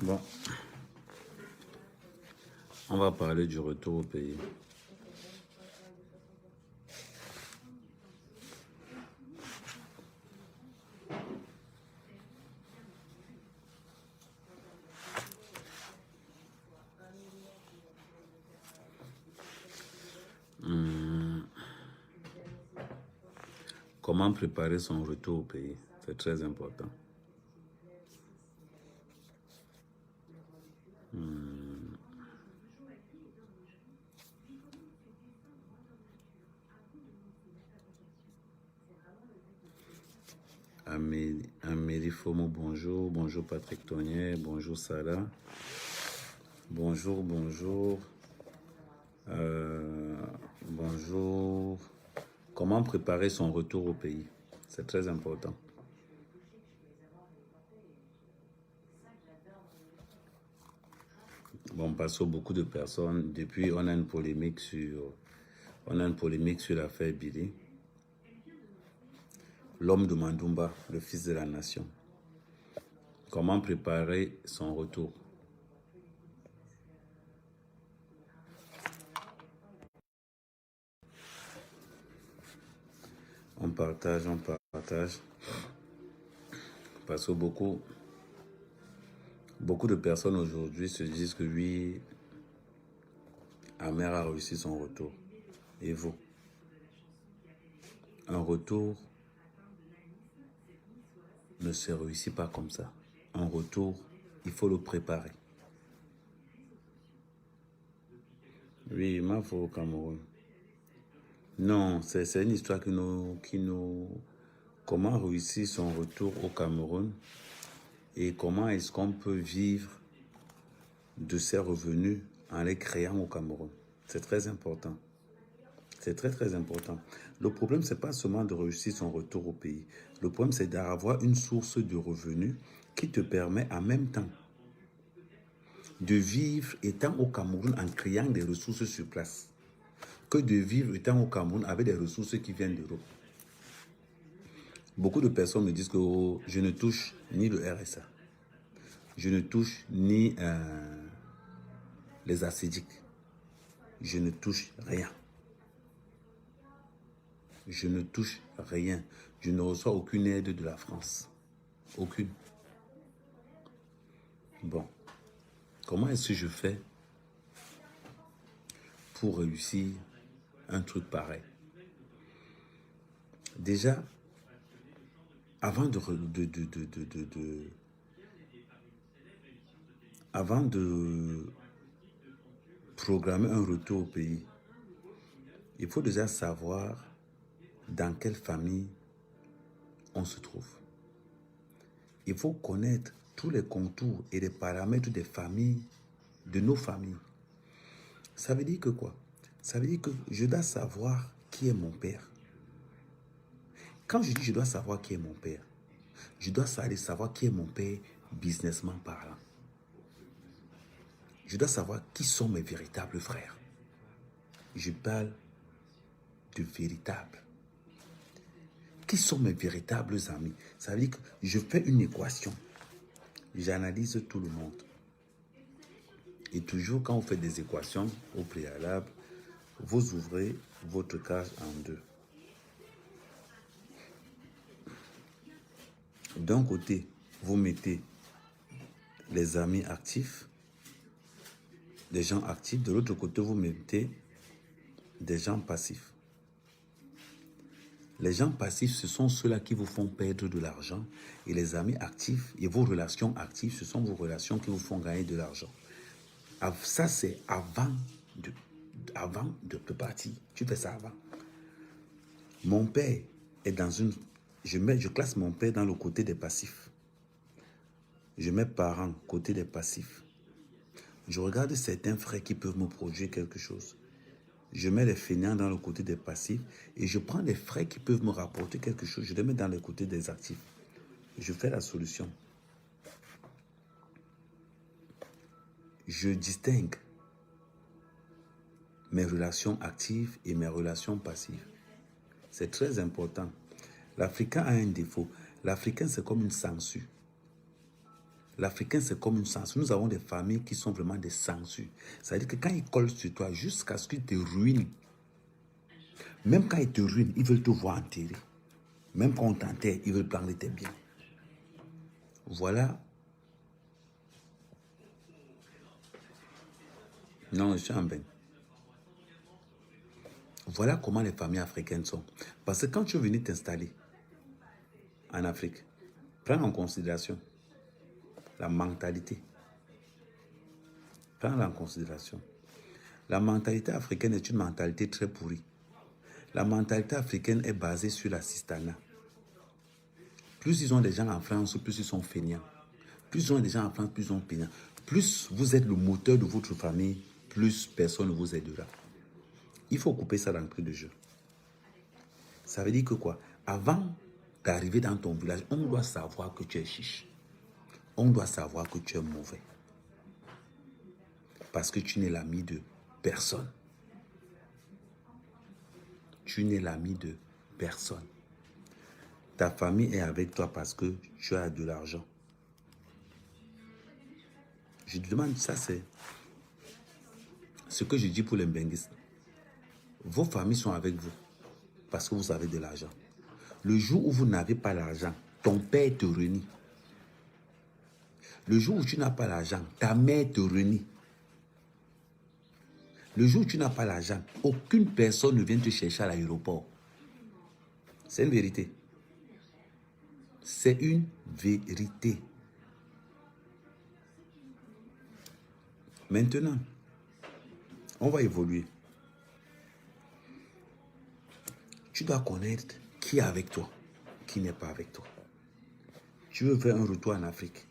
Bon, on va parler du retour au pays. Comment préparer son retour au pays? C'est très important. Amélie Fomo, bonjour. Bonjour Patrick Tonnier. Bonjour Sarah. Bonjour. Bonjour. Comment préparer son retour au pays? C'est très important. Bon, parce que beaucoup de personnes, depuis, on a une polémique sur l'affaire Billy. L'homme de Mandumba, le fils de la nation. Comment préparer son retour? On partage. Parce que beaucoup de personnes aujourd'hui se disent que oui, Amer a réussi son retour. Et vous? Un retour ne se réussit pas comme ça. Un retour, il faut le préparer. Oui, il m'a fait au Cameroun. Non, c'est une histoire qui nous... Comment réussir son retour au Cameroun et comment est-ce qu'on peut vivre de ses revenus en les créant au Cameroun. C'est très important. C'est très important. Le problème, ce n'est pas seulement de réussir son retour au pays. Le problème, c'est d'avoir une source de revenus qui te permet en même temps de vivre étant au Cameroun en créant des ressources sur place que de vivre étant au Cameroun avec des ressources qui viennent d'Europe. Beaucoup de personnes me disent que je ne touche ni le RSA, je ne touche ni les acédiques, je ne touche rien. Je ne touche rien. Je ne reçois aucune aide de la France. Aucune. Bon. Comment est-ce que je fais pour réussir un truc pareil? Déjà, avant de programmer un retour au pays, il faut déjà savoir dans quelle famille on se trouve. Il faut connaître tous les contours et les paramètres des familles, de nos familles. Ça veut dire que quoi? Ça veut dire que je dois savoir qui est mon père. Quand je dis je dois savoir qui est mon père, je dois savoir qui est mon père businessman parlant. Je dois savoir qui sont mes véritables frères. Je parle de véritables. Qui sont mes véritables amis? Ça veut dire que je fais une équation. J'analyse tout le monde. Et toujours quand vous faites des équations au préalable, vous ouvrez votre case en deux. D'un côté, vous mettez les amis actifs, des gens actifs. De l'autre côté, vous mettez des gens passifs. Les gens passifs, ce sont ceux-là qui vous font perdre de l'argent. Et les amis actifs et vos relations actives, ce sont vos relations qui vous font gagner de l'argent. Ça, c'est avant de partir. Tu fais ça avant. Mon père est dans une... Je classe mon père dans le côté des passifs. Je mets parents côté des passifs. Je regarde certains frères qui peuvent me produire quelque chose. Je mets les fainéants dans le côté des passifs et je prends les frères qui peuvent me rapporter quelque chose. Je les mets dans le côté des actifs. Je fais la solution. Je distingue mes relations actives et mes relations passives. C'est très important. L'Africain a un défaut. L'Africain, c'est comme une sangsue. L'Africain, c'est comme une censure. Nous avons des familles qui sont vraiment des censures. C'est-à-dire que quand ils collent sur toi, jusqu'à ce qu'ils te ruinent, même quand ils te ruinent, ils veulent te voir enterrer. Même quand on t'enterre, ils veulent prendre tes biens. Voilà. Non, je suis en bain. Voilà comment les familles africaines sont. Parce que quand tu veux venir t'installer en Afrique, prends en considération la mentalité. Prends-la en considération. La mentalité africaine est une mentalité très pourrie. La mentalité africaine est basée sur l'assistanat. Plus ils ont des gens en France, plus ils sont feignants. Plus ils ont des gens en France, plus ils sont feignants. Plus vous êtes le moteur de votre famille, plus personne ne vous aidera. Il faut couper ça d'entrée de jeu. Ça veut dire que quoi? Avant d'arriver dans ton village, on doit savoir que tu es chiche. On doit savoir que tu es mauvais. Parce que tu n'es l'ami de personne. Tu n'es l'ami de personne. Ta famille est avec toi parce que tu as de l'argent. Je te demande, ça c'est ce que je dis pour les benguistes. Vos familles sont avec vous parce que vous avez de l'argent. Le jour où vous n'avez pas l'argent, ton père te renie. Le jour où tu n'as pas l'argent, ta mère te renie. Le jour où tu n'as pas l'argent, aucune personne ne vient te chercher à l'aéroport. C'est une vérité. C'est une vérité. Maintenant, on va évoluer. Tu dois connaître qui est avec toi, qui n'est pas avec toi. Tu veux faire un retour en Afrique.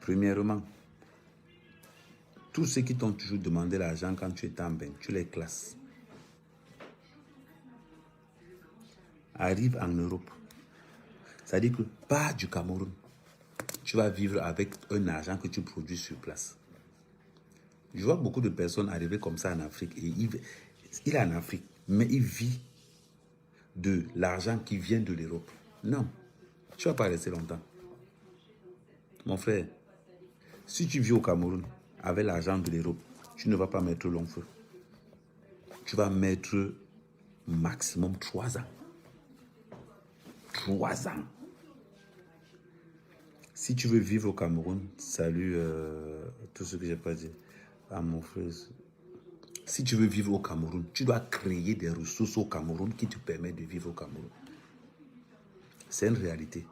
Premièrement, tous ceux qui t'ont toujours demandé l'argent quand tu étais en bain, tu les classes. Arrive en Europe. C'est-à-dire que pas du Cameroun. Tu vas vivre avec un argent que tu produis sur place. Je vois beaucoup de personnes arriver comme ça en Afrique. Et il est en Afrique, mais il vit de l'argent qui vient de l'Europe. Non, tu ne vas pas rester longtemps. Mon frère, si tu vis au Cameroun avec l'argent de l'Europe, tu ne vas pas mettre long feu. Tu vas mettre maximum 3 ans. 3 ans. Si tu veux vivre au Cameroun, salut tout ce que j'ai pas dit à mon frère. Si tu veux vivre au Cameroun, tu dois créer des ressources au Cameroun qui te permettent de vivre au Cameroun. C'est une réalité.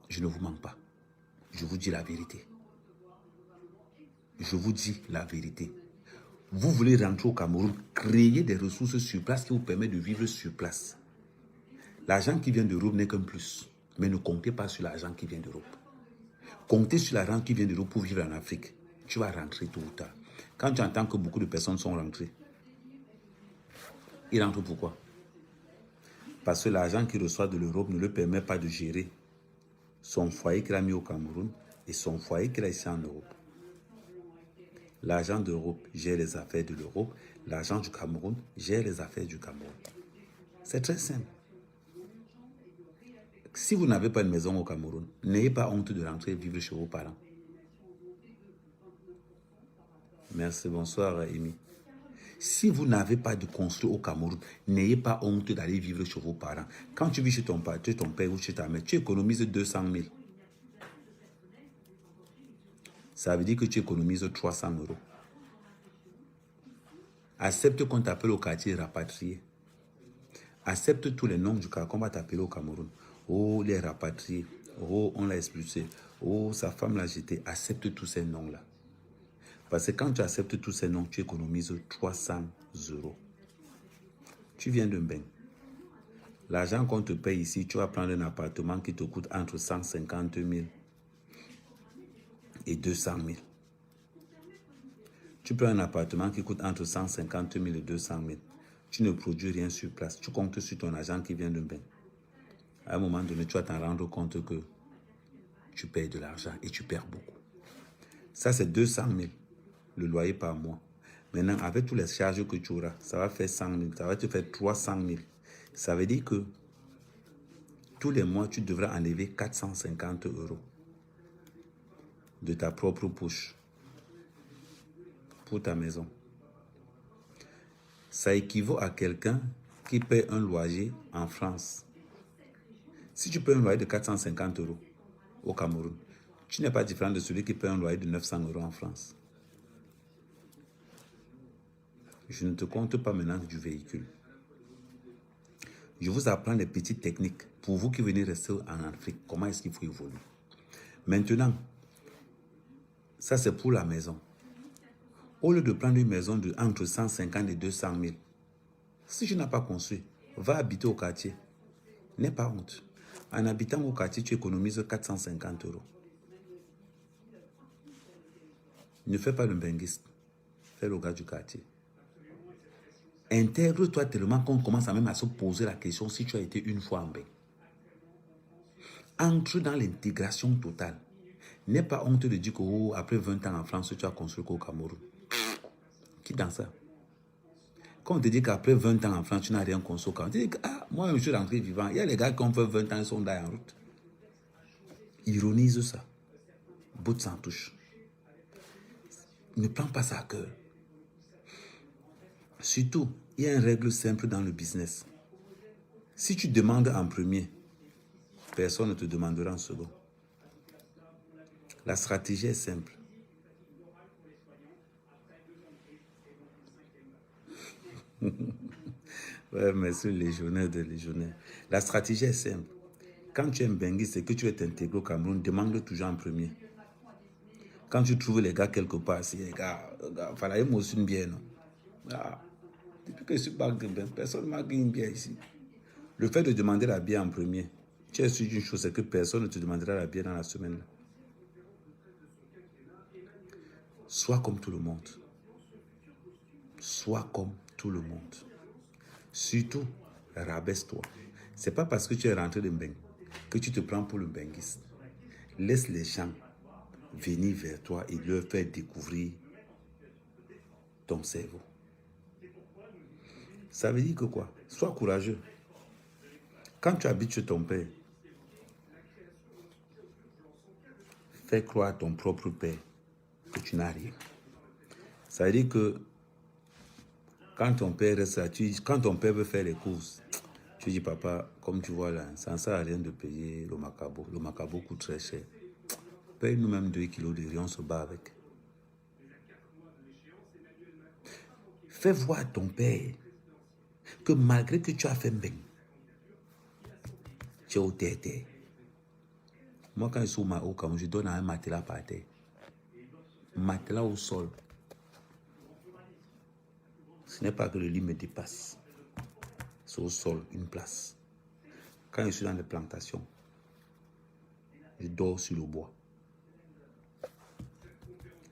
Je ne vous mens pas. Je vous dis la vérité. Je vous dis la vérité. Vous voulez rentrer au Cameroun, créer des ressources sur place qui vous permettent de vivre sur place. L'argent qui vient d'Europe n'est qu'un plus. Mais ne comptez pas sur l'argent qui vient d'Europe. Comptez sur l'argent qui vient d'Europe pour vivre en Afrique. Tu vas rentrer tôt ou tard. Quand tu entends que beaucoup de personnes sont rentrées, ils rentrent pourquoi? Parce que l'argent qu'il reçoit de l'Europe ne lui permet pas de gérer son foyer qu'il a mis au Cameroun et son foyer qu'il a ici en Europe. L'argent d'Europe gère les affaires de l'Europe. L'argent du Cameroun gère les affaires du Cameroun. C'est très simple. Si vous n'avez pas de maison au Cameroun, n'ayez pas honte de rentrer vivre chez vos parents. Merci, bonsoir Amy. Si vous n'avez pas de construit au Cameroun, n'ayez pas honte d'aller vivre chez vos parents. Quand tu vis chez ton père ou chez ta mère, tu économises 200 000. Ça veut dire que tu économises 300 €. Accepte qu'on t'appelle au quartier rapatrié. Accepte tous les noms du cas qu'on va t'appeler au Cameroun. Oh, les rapatriés. Oh, on l'a expulsé. Oh, sa femme l'a jeté. Accepte tous ces noms-là. Parce que quand tu acceptes tous ces noms, tu économises 300 €. Tu viens d'un bain. L'argent qu'on te paye ici, tu vas prendre un appartement qui te coûte entre 150 000 et 200 000. Tu prends un appartement qui coûte entre 150 000 et 200 000. Tu ne produis rien sur place. Tu comptes sur ton argent qui vient d'un bain. À un moment donné, tu vas t'en rendre compte que tu payes de l'argent et tu perds beaucoup. Ça, c'est 200 000, le loyer par mois. Maintenant, avec toutes les charges que tu auras, ça va faire 100 000. Ça va te faire 300 000. Ça veut dire que tous les mois, tu devras enlever 450 € de ta propre poche pour ta maison. Ça équivaut à quelqu'un qui paie un loyer en France. Si tu payes un loyer de 450 € au Cameroun, tu n'es pas différent de celui qui paie un loyer de 900 € en France. Je ne te compte pas maintenant du véhicule. Je vous apprends les petites techniques pour vous qui venez rester en Afrique. Comment est-ce qu'il faut évoluer? Maintenant, ça c'est pour la maison. Au lieu de prendre une maison de entre 150 et 200 000, si tu n'as pas construit, va habiter au quartier. N'aie pas honte. En habitant au quartier, tu économises 450 €. Ne fais pas le benguiste. Fais le gars du quartier. Intègre-toi tellement qu'on commence même à se poser la question si tu as été une fois en bain. Entre dans l'intégration totale. N'aie pas honte de dire qu'après 20 ans en France, tu as construit qu'au Cameroun. Qui dans ça? Quand on te dit qu'après 20 ans en France, tu n'as rien construit au Cameroun, tu dis que moi, je suis rentré vivant. Il y a les gars qui ont fait 20 ans, ils sont là en route. Ironise ça. Bout sans touche. Ne prends pas ça à cœur. Surtout, il y a une règle simple dans le business. Si tu demandes en premier, personne ne te demandera en second. La stratégie est simple. Ouais, merci légionnaire de légionnaire. La stratégie est simple. Quand tu es un benguiste et que tu es intégré au Cameroun, demande toujours en premier. Quand tu trouves les gars quelque part, si les gars, il fallait une bière, non? Depuis que je suis pas ben, personne ne m'a gagné une bière ici. Le fait de demander la bière en premier, tu es sûr d'une chose, c'est que personne ne te demandera la bière dans la semaine. Sois comme tout le monde. Sois comme tout le monde. Surtout, rabaisse-toi. C'est pas parce que tu es rentré de Mbeng que tu te prends pour le benguiste. Laisse les gens venir vers toi et leur faire découvrir ton cerveau. Ça veut dire que quoi? Sois courageux. Quand tu habites chez ton père, fais croire à ton propre père que tu n'as rien. Ça veut dire que quand ton père reste là, quand ton père veut faire les courses, tu dis papa, comme tu vois là, ça ne sert à rien de payer le macabo. Le macabo coûte très cher. Paye nous-mêmes 2 kilos de riz, on se bat avec. Fais voir à ton père que malgré que tu as fait bien, tu es au terre. Moi, quand je suis au Cameroun, je donne un matelas par terre. Matelas au sol. Ce n'est pas que le lit me dépasse. C'est au sol, une place. Quand je suis dans les plantations, je dors sur le bois.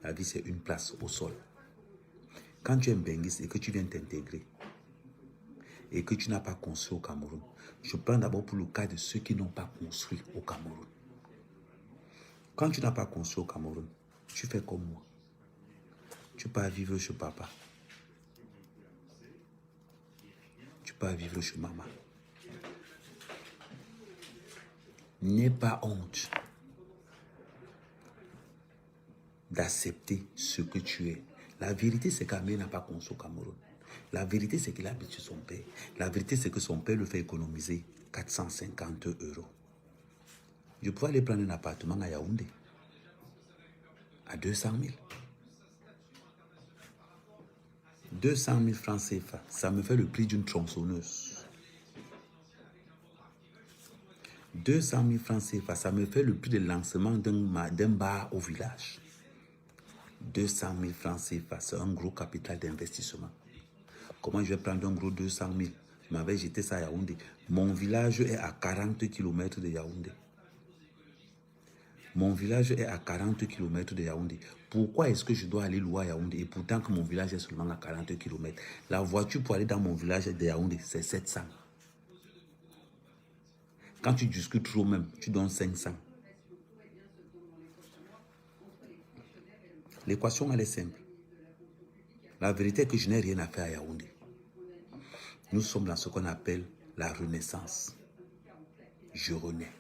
La vie, c'est une place au sol. Quand tu es un benguiste et que tu viens t'intégrer et que tu n'as pas construit au Cameroun, je prends d'abord pour le cas de ceux qui n'ont pas construit au Cameroun. Quand tu n'as pas construit au Cameroun, tu fais comme moi. Tu pars vivre chez papa. Tu pars vivre chez maman. N'aie pas honte d'accepter ce que tu es. La vérité, c'est qu'Amé n'a pas construit au Cameroun. La vérité, c'est qu'il habite chez son père. La vérité, c'est que son père le fait économiser 450 €. Je pourrais aller prendre un appartement à Yaoundé à 200 000. 200 000 francs CFA, ça me fait le prix d'une tronçonneuse. 200 000 francs CFA, ça me fait le prix de lancement d'un bar au village. 200 000 francs CFA, c'est un gros capital d'investissement. Comment je vais prendre un gros 200 000? Je m'avais jeté ça à Yaoundé. Mon village est à 40 km de Yaoundé. Mon village est à 40 km de Yaoundé. Pourquoi est-ce que je dois aller loin à Yaoundé et pourtant que mon village est seulement à 40 km? La voiture pour aller dans mon village de Yaoundé, c'est 700. Quand tu discutes trop même, tu donnes 500. L'équation, elle est simple. La vérité est que je n'ai rien à faire à Yaoundé. Nous sommes dans ce qu'on appelle la renaissance. je renais.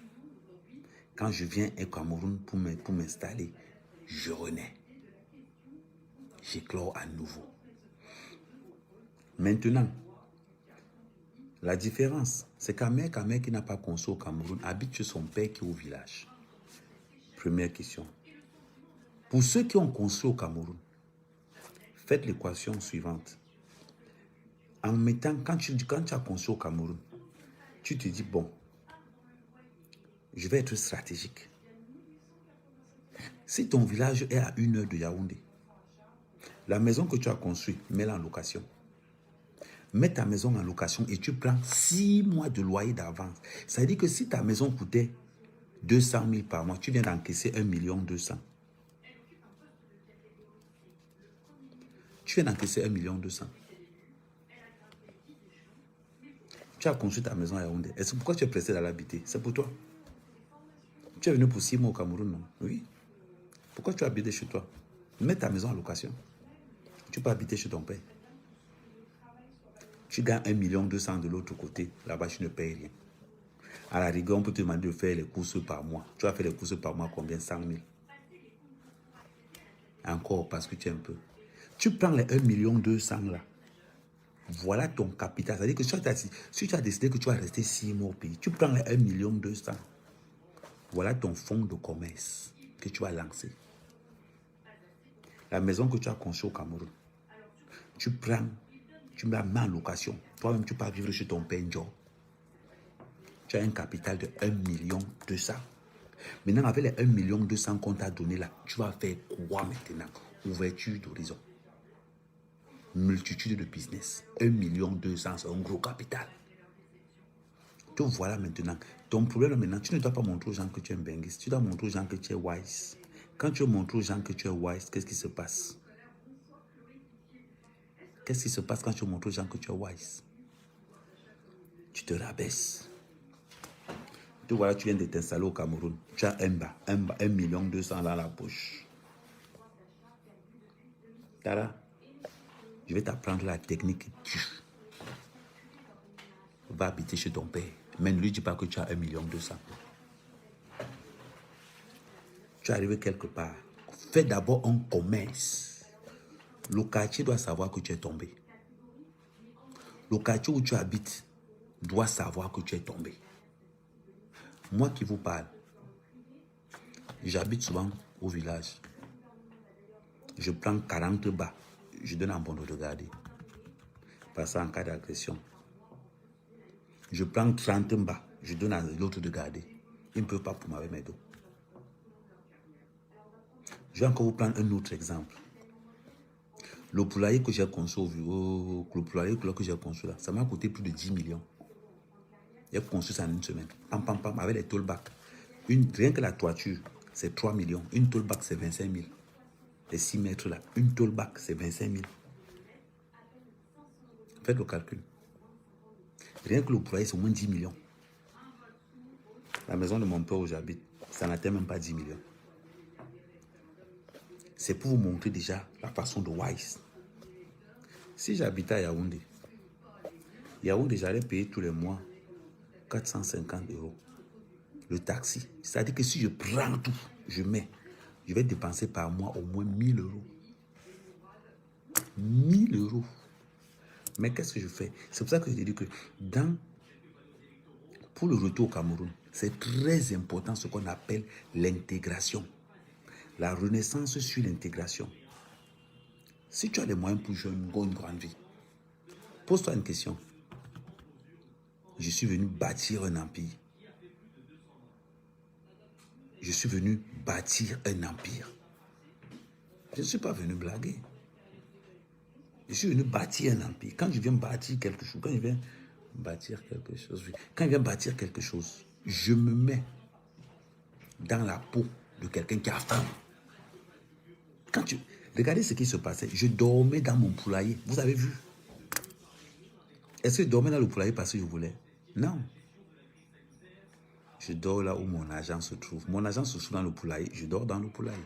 Quand je viens au Cameroun pour m'installer, je renais. J'éclore à nouveau. Maintenant, la différence, c'est qu'un mec qui n'a pas conçu au Cameroun habite chez son père qui est au village. Première question. Pour ceux qui ont conçu au Cameroun, faites l'équation suivante. En mettant, quand tu as conçu au Cameroun, tu te dis, bon, je vais être stratégique. Si ton village est à 1 heure de Yaoundé, la maison que tu as construite, mets-la en location. Mets ta maison en location et tu prends 6 mois de loyer d'avance. Ça veut dire que si ta maison coûtait 200 000 par mois, tu viens d'encaisser 1,2 million. Tu viens d'encaisser 1,2 million. Tu as construit ta maison à Yaoundé. Est-ce pourquoi tu es pressé d'aller l'habiter? C'est pour toi. Tu es venu pour 6 mois au Cameroun, non? Oui. Pourquoi tu as habité chez toi? Mets ta maison en location. Tu peux habiter chez ton père. Tu gagnes 1,2 million de l'autre côté. Là-bas, tu ne payes rien. À la rigueur, on peut te demander de faire les courses par mois. Tu vas faire les courses par mois combien? 100 000. Encore parce que tu es un peu. Tu prends les 1,2 million là. Voilà ton capital. C'est-à-dire que si tu as décidé que tu vas rester 6 mois au pays, tu prends les 1,2 million. Voilà ton fonds de commerce que tu vas lancer. La maison que tu as conçue au Cameroun, tu prends, tu la mets en location. Toi-même, tu peux vivre chez ton père. Tu as un capital de 1,2 million. Maintenant, avec les 1,2 million qu'on t'a donné là, tu vas faire quoi maintenant? Ouverture d'horizon. Multitude de business. 1,2 million, c'est un gros capital. Te voilà maintenant. Ton problème maintenant, tu ne dois pas montrer aux gens que tu es un benguiste. Tu dois montrer aux gens que tu es wise. Quand tu montres aux gens que tu es wise, qu'est-ce qui se passe? Qu'est-ce qui se passe quand tu montres aux gens que tu es wise? Tu te rabaisses. Te voilà, tu viens de t'installer au Cameroun. Tu as 1,2 million dans la poche. Tara, je vais t'apprendre la technique. Va habiter chez ton père. Mais ne lui dis pas que tu as 1,2 million. Tu es arrivé quelque part. Fais d'abord un commerce. Le quartier doit savoir que tu es tombé. Le quartier où tu habites doit savoir que tu es tombé. Moi qui vous parle, j'habite souvent au village. Je prends 40 bas. Je donne à mon de garder. Parce en cas d'agression. Je prends 30 bas. Je donne à l'autre de garder. Il ne peut pas pour m'avoir mes dos. Je vais encore vous prendre un autre exemple. Le poulailler que j'ai conçu là, ça m'a coûté plus de 10 millions. J'ai conçu ça en une semaine. Avec les tollbacks. Rien que la toiture, c'est 3 millions. Une tollback, c'est 25 000. Les 6 mètres là. Une tollback, c'est 25 000. Faites le calcul. Rien que le poulailler, c'est au moins 10 millions. La maison de mon père où j'habite, ça n'atteint même pas 10 millions. C'est pour vous montrer déjà la façon de wise. Si j'habitais à Yaoundé, j'allais payer tous les mois 450 €. Le taxi. C'est-à-dire que si je prends tout, je vais dépenser par mois au moins 1 000 €. 1 000 €. Mais qu'est-ce que je fais? C'est pour ça que je dis que pour le retour au Cameroun, c'est très important ce qu'on appelle l'intégration. La renaissance sur l'intégration. Si tu as les moyens pour jouer une grande vie, pose-toi une question. Je suis venu bâtir un empire. Je suis venu bâtir un empire. Je ne suis pas venu blaguer. Je suis venu bâtir un empire. Quand je viens bâtir quelque chose, je me mets dans la peau de quelqu'un qui a faim. Regardez ce qui se passait. Je dormais dans mon poulailler. Vous avez vu? Est-ce que je dormais dans le poulailler parce que je voulais? Non. Je dors là où mon agent se trouve. Mon agent se trouve dans le poulailler. Je dors dans le poulailler.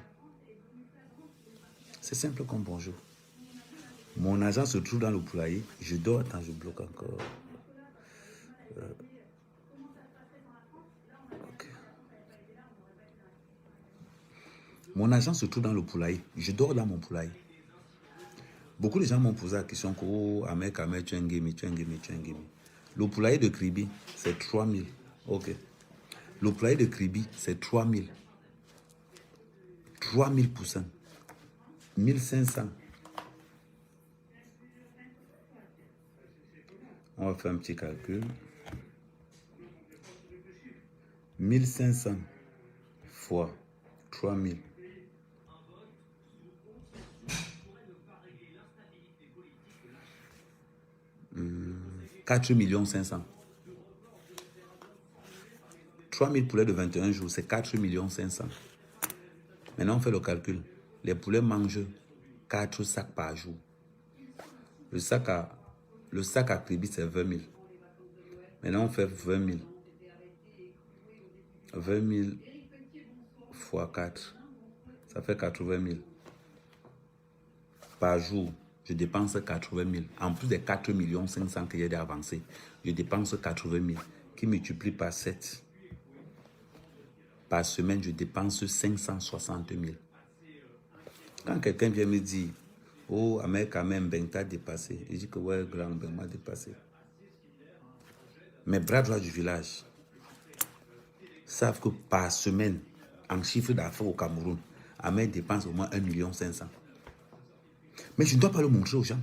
C'est simple comme bonjour. Mon agent se trouve dans le poulailler. Je dors. Attends, je bloque encore. Mon argent se trouve dans le poulailler. Je dors dans mon poulailler. Beaucoup de gens m'ont posé la question que, oh, Ahmed, tu es un game, tu es un game, tu es un game. Le poulailler de Kribi, c'est 3000. Ok. Le poulailler de Kribi, c'est 3000. 3000%. 1500. On va faire un petit calcul. 1500 fois 3000. 4 500 000. 3000 poulets de 21 jours, c'est 4 500 000. Maintenant, on fait le calcul. Les poulets mangent 4 sacs par jour. Le sac à Kribi, c'est 20 000. Maintenant, on fait 20 000. 20 000 fois 4. Ça fait 80 000. Par jour, je dépense 80 000. En plus des 4 500 000 que j'ai avancé, je dépense 80 000 qui multiplie par 7. Par semaine, je dépense 560 000. Quand quelqu'un vient me dire, oh, Ahmed, quand même, Ben t'a dépassé. Je dis que ouais, grand, Ben m'a dépassé. Mes bras droits du village savent que par semaine, en chiffre d'affaires au Cameroun, Ahmed dépense au moins 1 500 000. Mais je ne dois pas le montrer aux gens.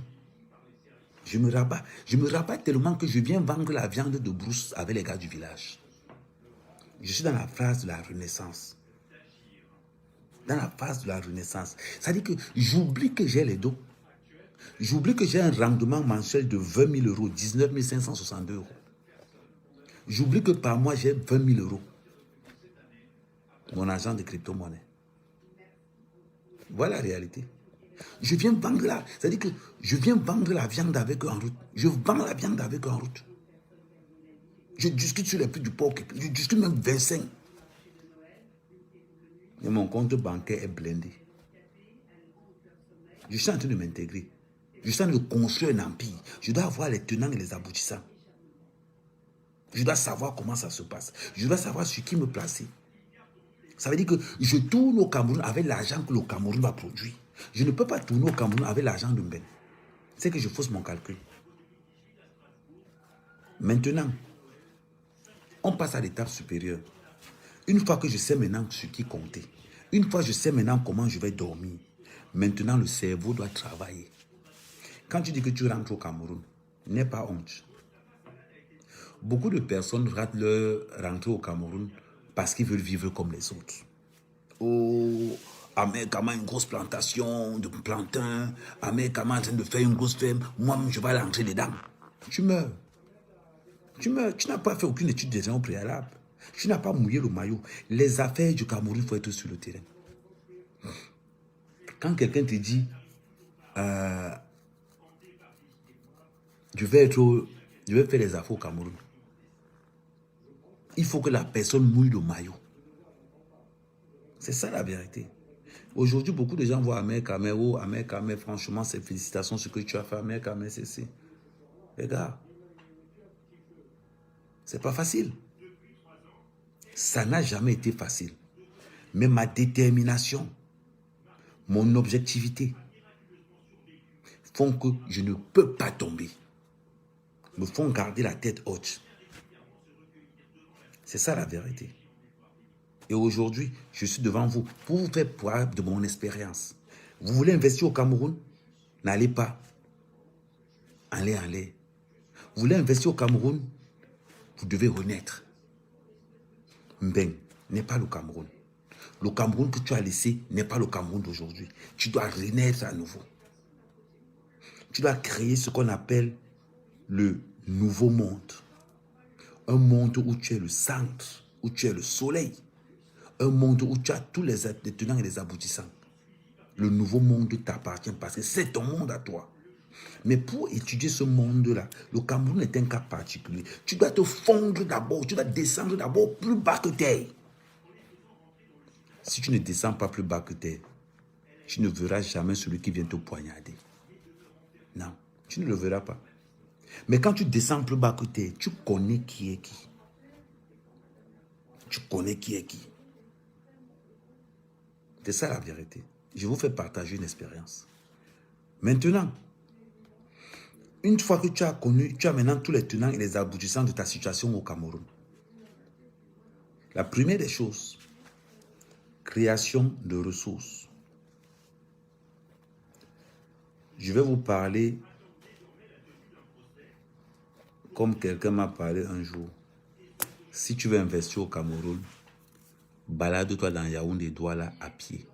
Je me rabats tellement que je viens vendre la viande de brousse avec les gars du village. Je suis dans la phase de la renaissance. Dans la phase de la renaissance. Ça dit que j'oublie que j'ai les dos. J'oublie que j'ai un rendement mensuel de 20 000 euros, 19 562 euros. J'oublie que par mois, j'ai 20 000 euros. Mon argent de crypto-monnaie. Voilà la réalité. Je viens vendre là. C'est-à-dire que je viens vendre la viande avec eux en route. Je vends la viande avec eux en route. Je discute sur les prix du porc. Je discute même 25. Et mon compte bancaire est blindé. Je suis en train de m'intégrer. Je suis en train de construire un empire. Je dois avoir les tenants et les aboutissants. Je dois savoir comment ça se passe. Je dois savoir sur qui me placer. Ça veut dire que je tourne au Cameroun avec l'argent que le Cameroun va produire. Je ne peux pas tourner au Cameroun avec l'argent de Ben. C'est que je fausse mon calcul. Maintenant, on passe à l'étape supérieure. Une fois que je sais maintenant sur qui compter, une fois que je sais maintenant comment je vais dormir, maintenant le cerveau doit travailler. Quand tu dis que tu rentres au Cameroun, n'aie pas honte. Beaucoup de personnes ratent leur rentrée au Cameroun parce qu'ils veulent vivre comme les autres. Oh, Ahmed Kama une grosse plantation de plantains, Ahmed Kama en train de faire une grosse ferme, moi-même je vais aller rentrer dedans. Tu meurs. Tu meurs. Tu n'as pas fait aucune étude de au préalable. Tu n'as pas mouillé le maillot. Les affaires du Cameroun, il faut être sur le terrain. Quand quelqu'un te dit, je vais faire les affaires au Cameroun, il faut que la personne mouille le maillot. C'est ça la vérité. Aujourd'hui, beaucoup de gens voient Ahmed Kame, oh, Ahmed Kame, franchement, c'est félicitations sur ce que tu as fait, Ahmed Kame, c'est. Les gars, c'est pas facile. Ça n'a jamais été facile. Mais ma détermination, mon objectivité font que je ne peux pas tomber. Me font garder la tête haute. C'est ça la vérité. Et aujourd'hui, je suis devant vous pour vous faire preuve de mon expérience. Vous voulez investir au Cameroun? N'allez pas. Allez. Vous voulez investir au Cameroun? Vous devez renaître. Mbeng n'est pas le Cameroun. Le Cameroun que tu as laissé n'est pas le Cameroun d'aujourd'hui. Tu dois renaître à nouveau. Tu dois créer ce qu'on appelle le nouveau monde. Un monde où tu es le centre, où tu es le soleil. Un monde où tu as tous les tenants et les aboutissants. Le nouveau monde t'appartient parce que c'est ton monde à toi. Mais pour étudier ce monde-là, le Cameroun est un cas particulier. Tu dois te fondre d'abord, tu dois descendre d'abord plus bas que terre. Si tu ne descends pas plus bas que terre, tu ne verras jamais celui qui vient te poignarder. Non, tu ne le verras pas. Mais quand tu descends plus bas que terre, tu connais qui est qui. Tu connais qui est qui. C'est ça la vérité. Je vous fais partager une expérience. Maintenant, une fois que tu as connu, tu as maintenant tous les tenants et les aboutissants de ta situation au Cameroun. La première des choses, création de ressources. Je vais vous parler comme quelqu'un m'a parlé un jour. Si tu veux investir au Cameroun, balade-toi dans Yaoundé, Douala à pied.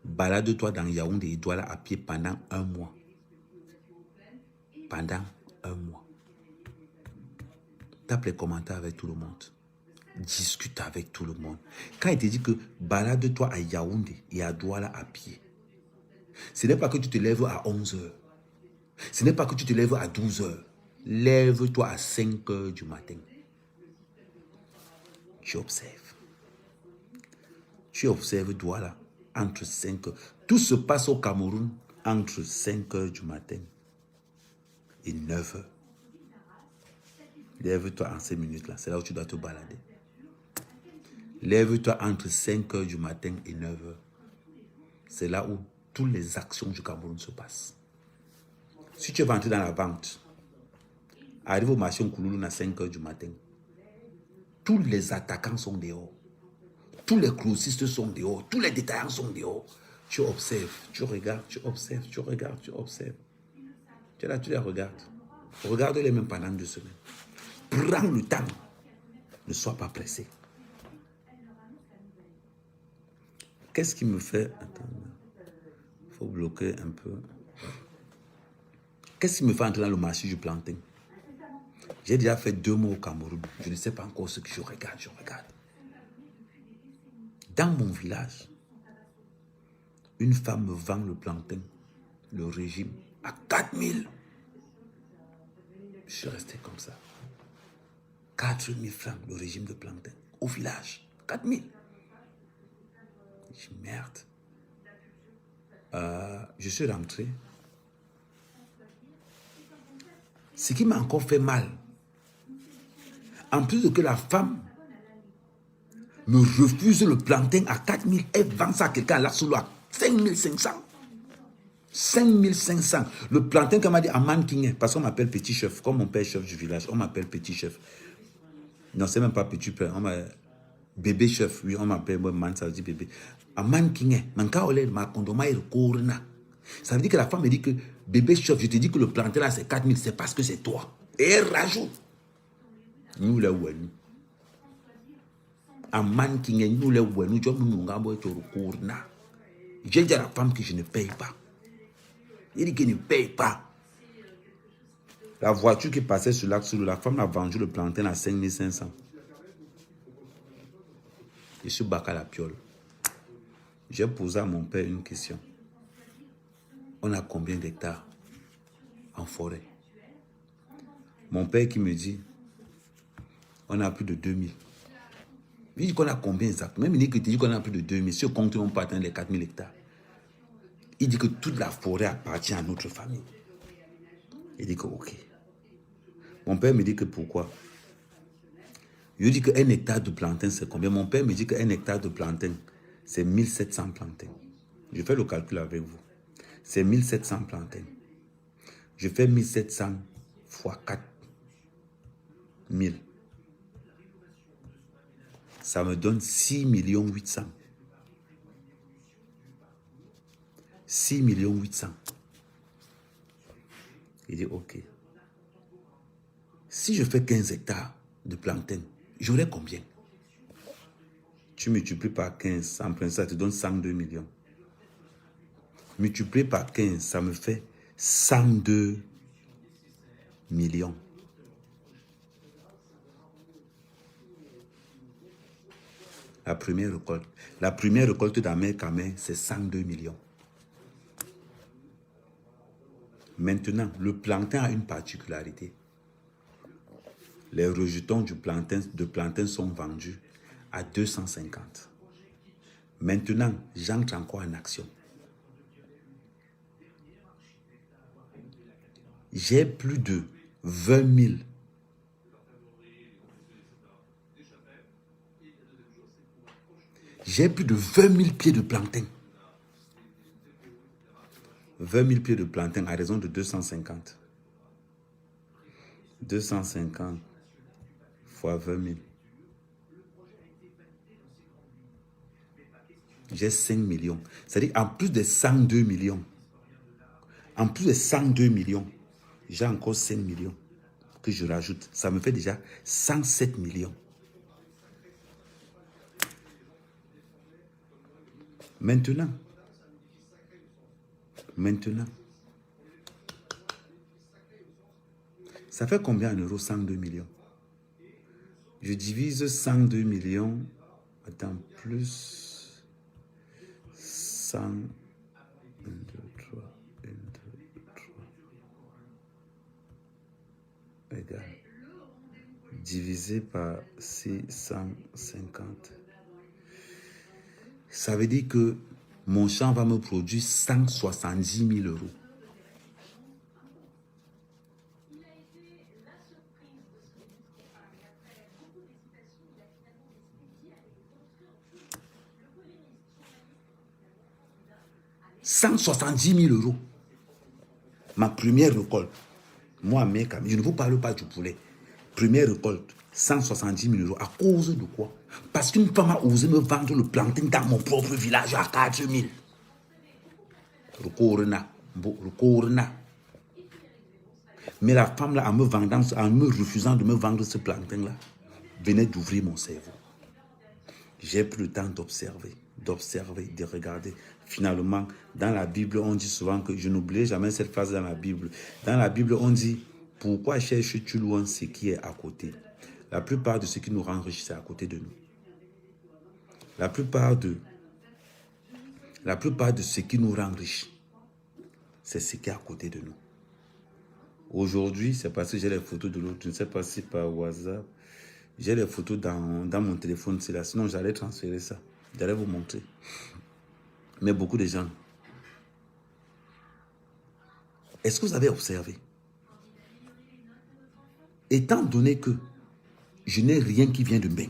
Balade-toi dans Yaoundé, Douala à pied pendant un mois. Pendant un mois. Tape les commentaires avec tout le monde. Discute avec tout le monde. Quand il te dit que balade-toi à Yaoundé et à Douala à pied, ce n'est pas que tu te lèves à 11 h. Ce n'est pas que tu te lèves à 12 h. Lève-toi à 5 h du matin. Tu observes. Tu observes Douala entre 5 h. Tout se passe au Cameroun entre 5 h du matin et 9 h. Lève-toi en ces minutes-là. C'est là où tu dois te balader. Lève-toi entre 5 h du matin et 9 h. C'est là où toutes les actions du Cameroun se passent. Si tu veux entrer dans la vente, arrive au marché Nkouloulou à 5 h du matin. Tous les attaquants sont dehors. Tous les grossistes sont dehors. Tous les détaillants sont dehors. Tu observes, tu regardes, tu observes, tu regardes, tu observes. Tu es là, tu les regardes. Regarde-les même pendant 2 semaines. Prends le temps. Ne sois pas pressé. Qu'est-ce qui me fait... Attends, il faut bloquer un peu. Qu'est-ce qui me fait entrer dans le marché du plantain? J'ai déjà fait 2 mois au Cameroun. Je ne sais pas encore ce que je regarde. Dans mon village, une femme me vend le plantain, le régime, à 4000. Je suis resté comme ça. 4000 francs, le régime de plantain, au village. 4000. Je dis merde. Je suis rentré. Ce qui m'a encore fait mal, en plus de que la femme me refuse le plantain à 4000, elle vend ça à quelqu'un à l'Axolo à 5500. 5500. Le plantain qu'elle m'a dit à Manking, parce qu'on m'appelle petit chef, comme mon père est chef du village, on m'appelle petit chef. Non, c'est même pas petit père, on m'a bébé chef, oui, on m'appelle man, ça veut dire bébé. À Manking, ça veut dire que la femme me dit que bébé chef, je te dis que le plantain là c'est 4000, c'est parce que c'est toi. Et elle rajoute. Nous les ouénou. À Manking, nous les ouénou, j'ai dit à la femme que je ne paye pas. Il dit qu'il ne paye pas. La voiture qui passait sur l'axe, la femme a vendu le plantain à 5500. Je suis bac à la piole. J'ai posé à mon père une question. On a combien d'hectares en forêt? Mon père qui me dit, on a plus de 2000. Il dit qu'on a combien exactement? Même il dit qu'on a plus de 2000. Si on compte, on peut atteindre les 4000 hectares. Il dit que toute la forêt appartient à notre famille. Il dit que ok. Mon père me dit que pourquoi? Je lui dis qu'un hectare de plantain, c'est combien? Mon père me dit qu'un hectare de plantain, c'est 1700 plantains. Je fais le calcul avec vous. C'est 1700 plantains. Je fais 1700 fois 4000. Ça me donne 6 800 000. 6 800 000. Il dit ok. Si je fais 15 hectares de plantain, j'aurai combien? Tu multiplies par 15, en principe, ça te donne 102 millions. Multiplié par 15, ça me fait 102 millions. La première récolte. La première récolte d'Amer Kamé, c'est 102 millions. Maintenant, le plantain a une particularité. Les rejetons de plantain sont vendus à 250. Maintenant, j'entre encore en action. J'ai plus de 20 000. J'ai plus de 20 000 pieds de plantain. 20 000 pieds de plantain à raison de 250. 250 fois 20 000. J'ai 5 millions. C'est-à-dire, en plus de 102 millions, en plus de 102 millions, j'ai encore 5 millions que je rajoute. Ça me fait déjà 107 millions. Maintenant, ça fait combien en euros 102 millions? Je divise 102 millions, attends, plus 100, 1, 2, 3, 1, 2, 3, égale, divisé par 650. Ça veut dire que mon champ va me produire 170 000 euros. « 170 000 euros. Ma première récolte. Moi, mec, je ne vous parle pas du poulet. Première récolte, 170 000 euros. À cause de quoi? Parce qu'une femme a osé me vendre le plantain dans mon propre village à 4 000. Mais la femme là, en me refusant de me vendre ce plantain là, venait d'ouvrir mon cerveau. J'ai pris le temps d'observer, de regarder. Finalement, dans la Bible, on dit souvent que je n'oublierai jamais cette phrase dans la Bible. Dans la Bible, on dit, pourquoi cherches-tu loin ce qui est à côté? La plupart de ce qui nous rend riches, c'est à côté de nous. La plupart de ce qui nous rend riches, c'est ce qui est à côté de nous. Aujourd'hui, c'est parce que j'ai les photos de l'autre. Je ne sais pas si par WhatsApp. J'ai les photos dans mon téléphone. Là. Sinon, j'allais transférer ça. J'allais vous montrer. Mais beaucoup de gens. Est-ce que vous avez observé? Étant donné que je n'ai rien qui vient de moi,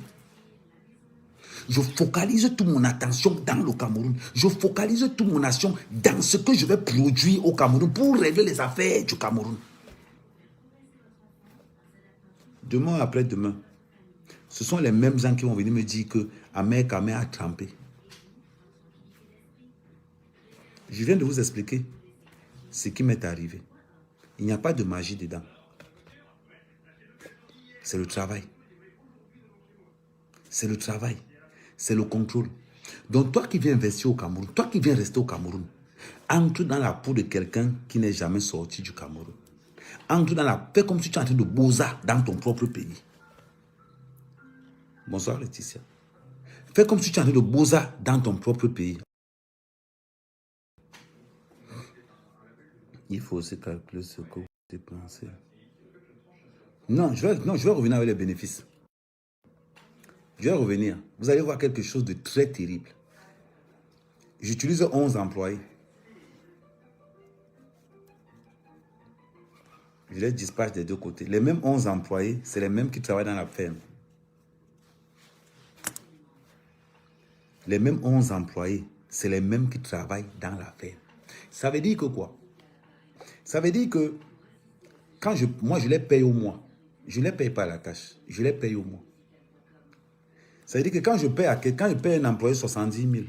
je focalise toute mon attention dans le Cameroun. Je focalise toute mon attention dans ce que je vais produire au Cameroun pour régler les affaires du Cameroun. Demain, après-demain, ce sont les mêmes gens qui vont venir me dire que Ahmed Kamé a trempé. Je viens de vous expliquer ce qui m'est arrivé. Il n'y a pas de magie dedans. C'est le travail. C'est le travail. C'est le contrôle. Donc toi qui viens investir au Cameroun, toi qui viens rester au Cameroun, entre dans la peau de quelqu'un qui n'est jamais sorti du Cameroun. Entre dans la... Fais comme si tu es en train de bosa dans ton propre pays. Bonsoir Laetitia. Fais comme si tu es en train de bosa dans ton propre pays. Il faut aussi calculer ce que vous dépensez. Non, je vais revenir avec les bénéfices. Je vais revenir. Vous allez voir quelque chose de très terrible. J'utilise 11 employés. Je les dispatche des deux côtés. Les mêmes 11 employés, c'est les mêmes qui travaillent dans la ferme. Les mêmes 11 employés, c'est les mêmes qui travaillent dans la ferme. Ça veut dire que quoi? Ça veut dire que quand moi, je les paye au mois. Je ne les paye pas à la tâche. Je les paye au mois. Ça veut dire que quand je paye un employé 70 000,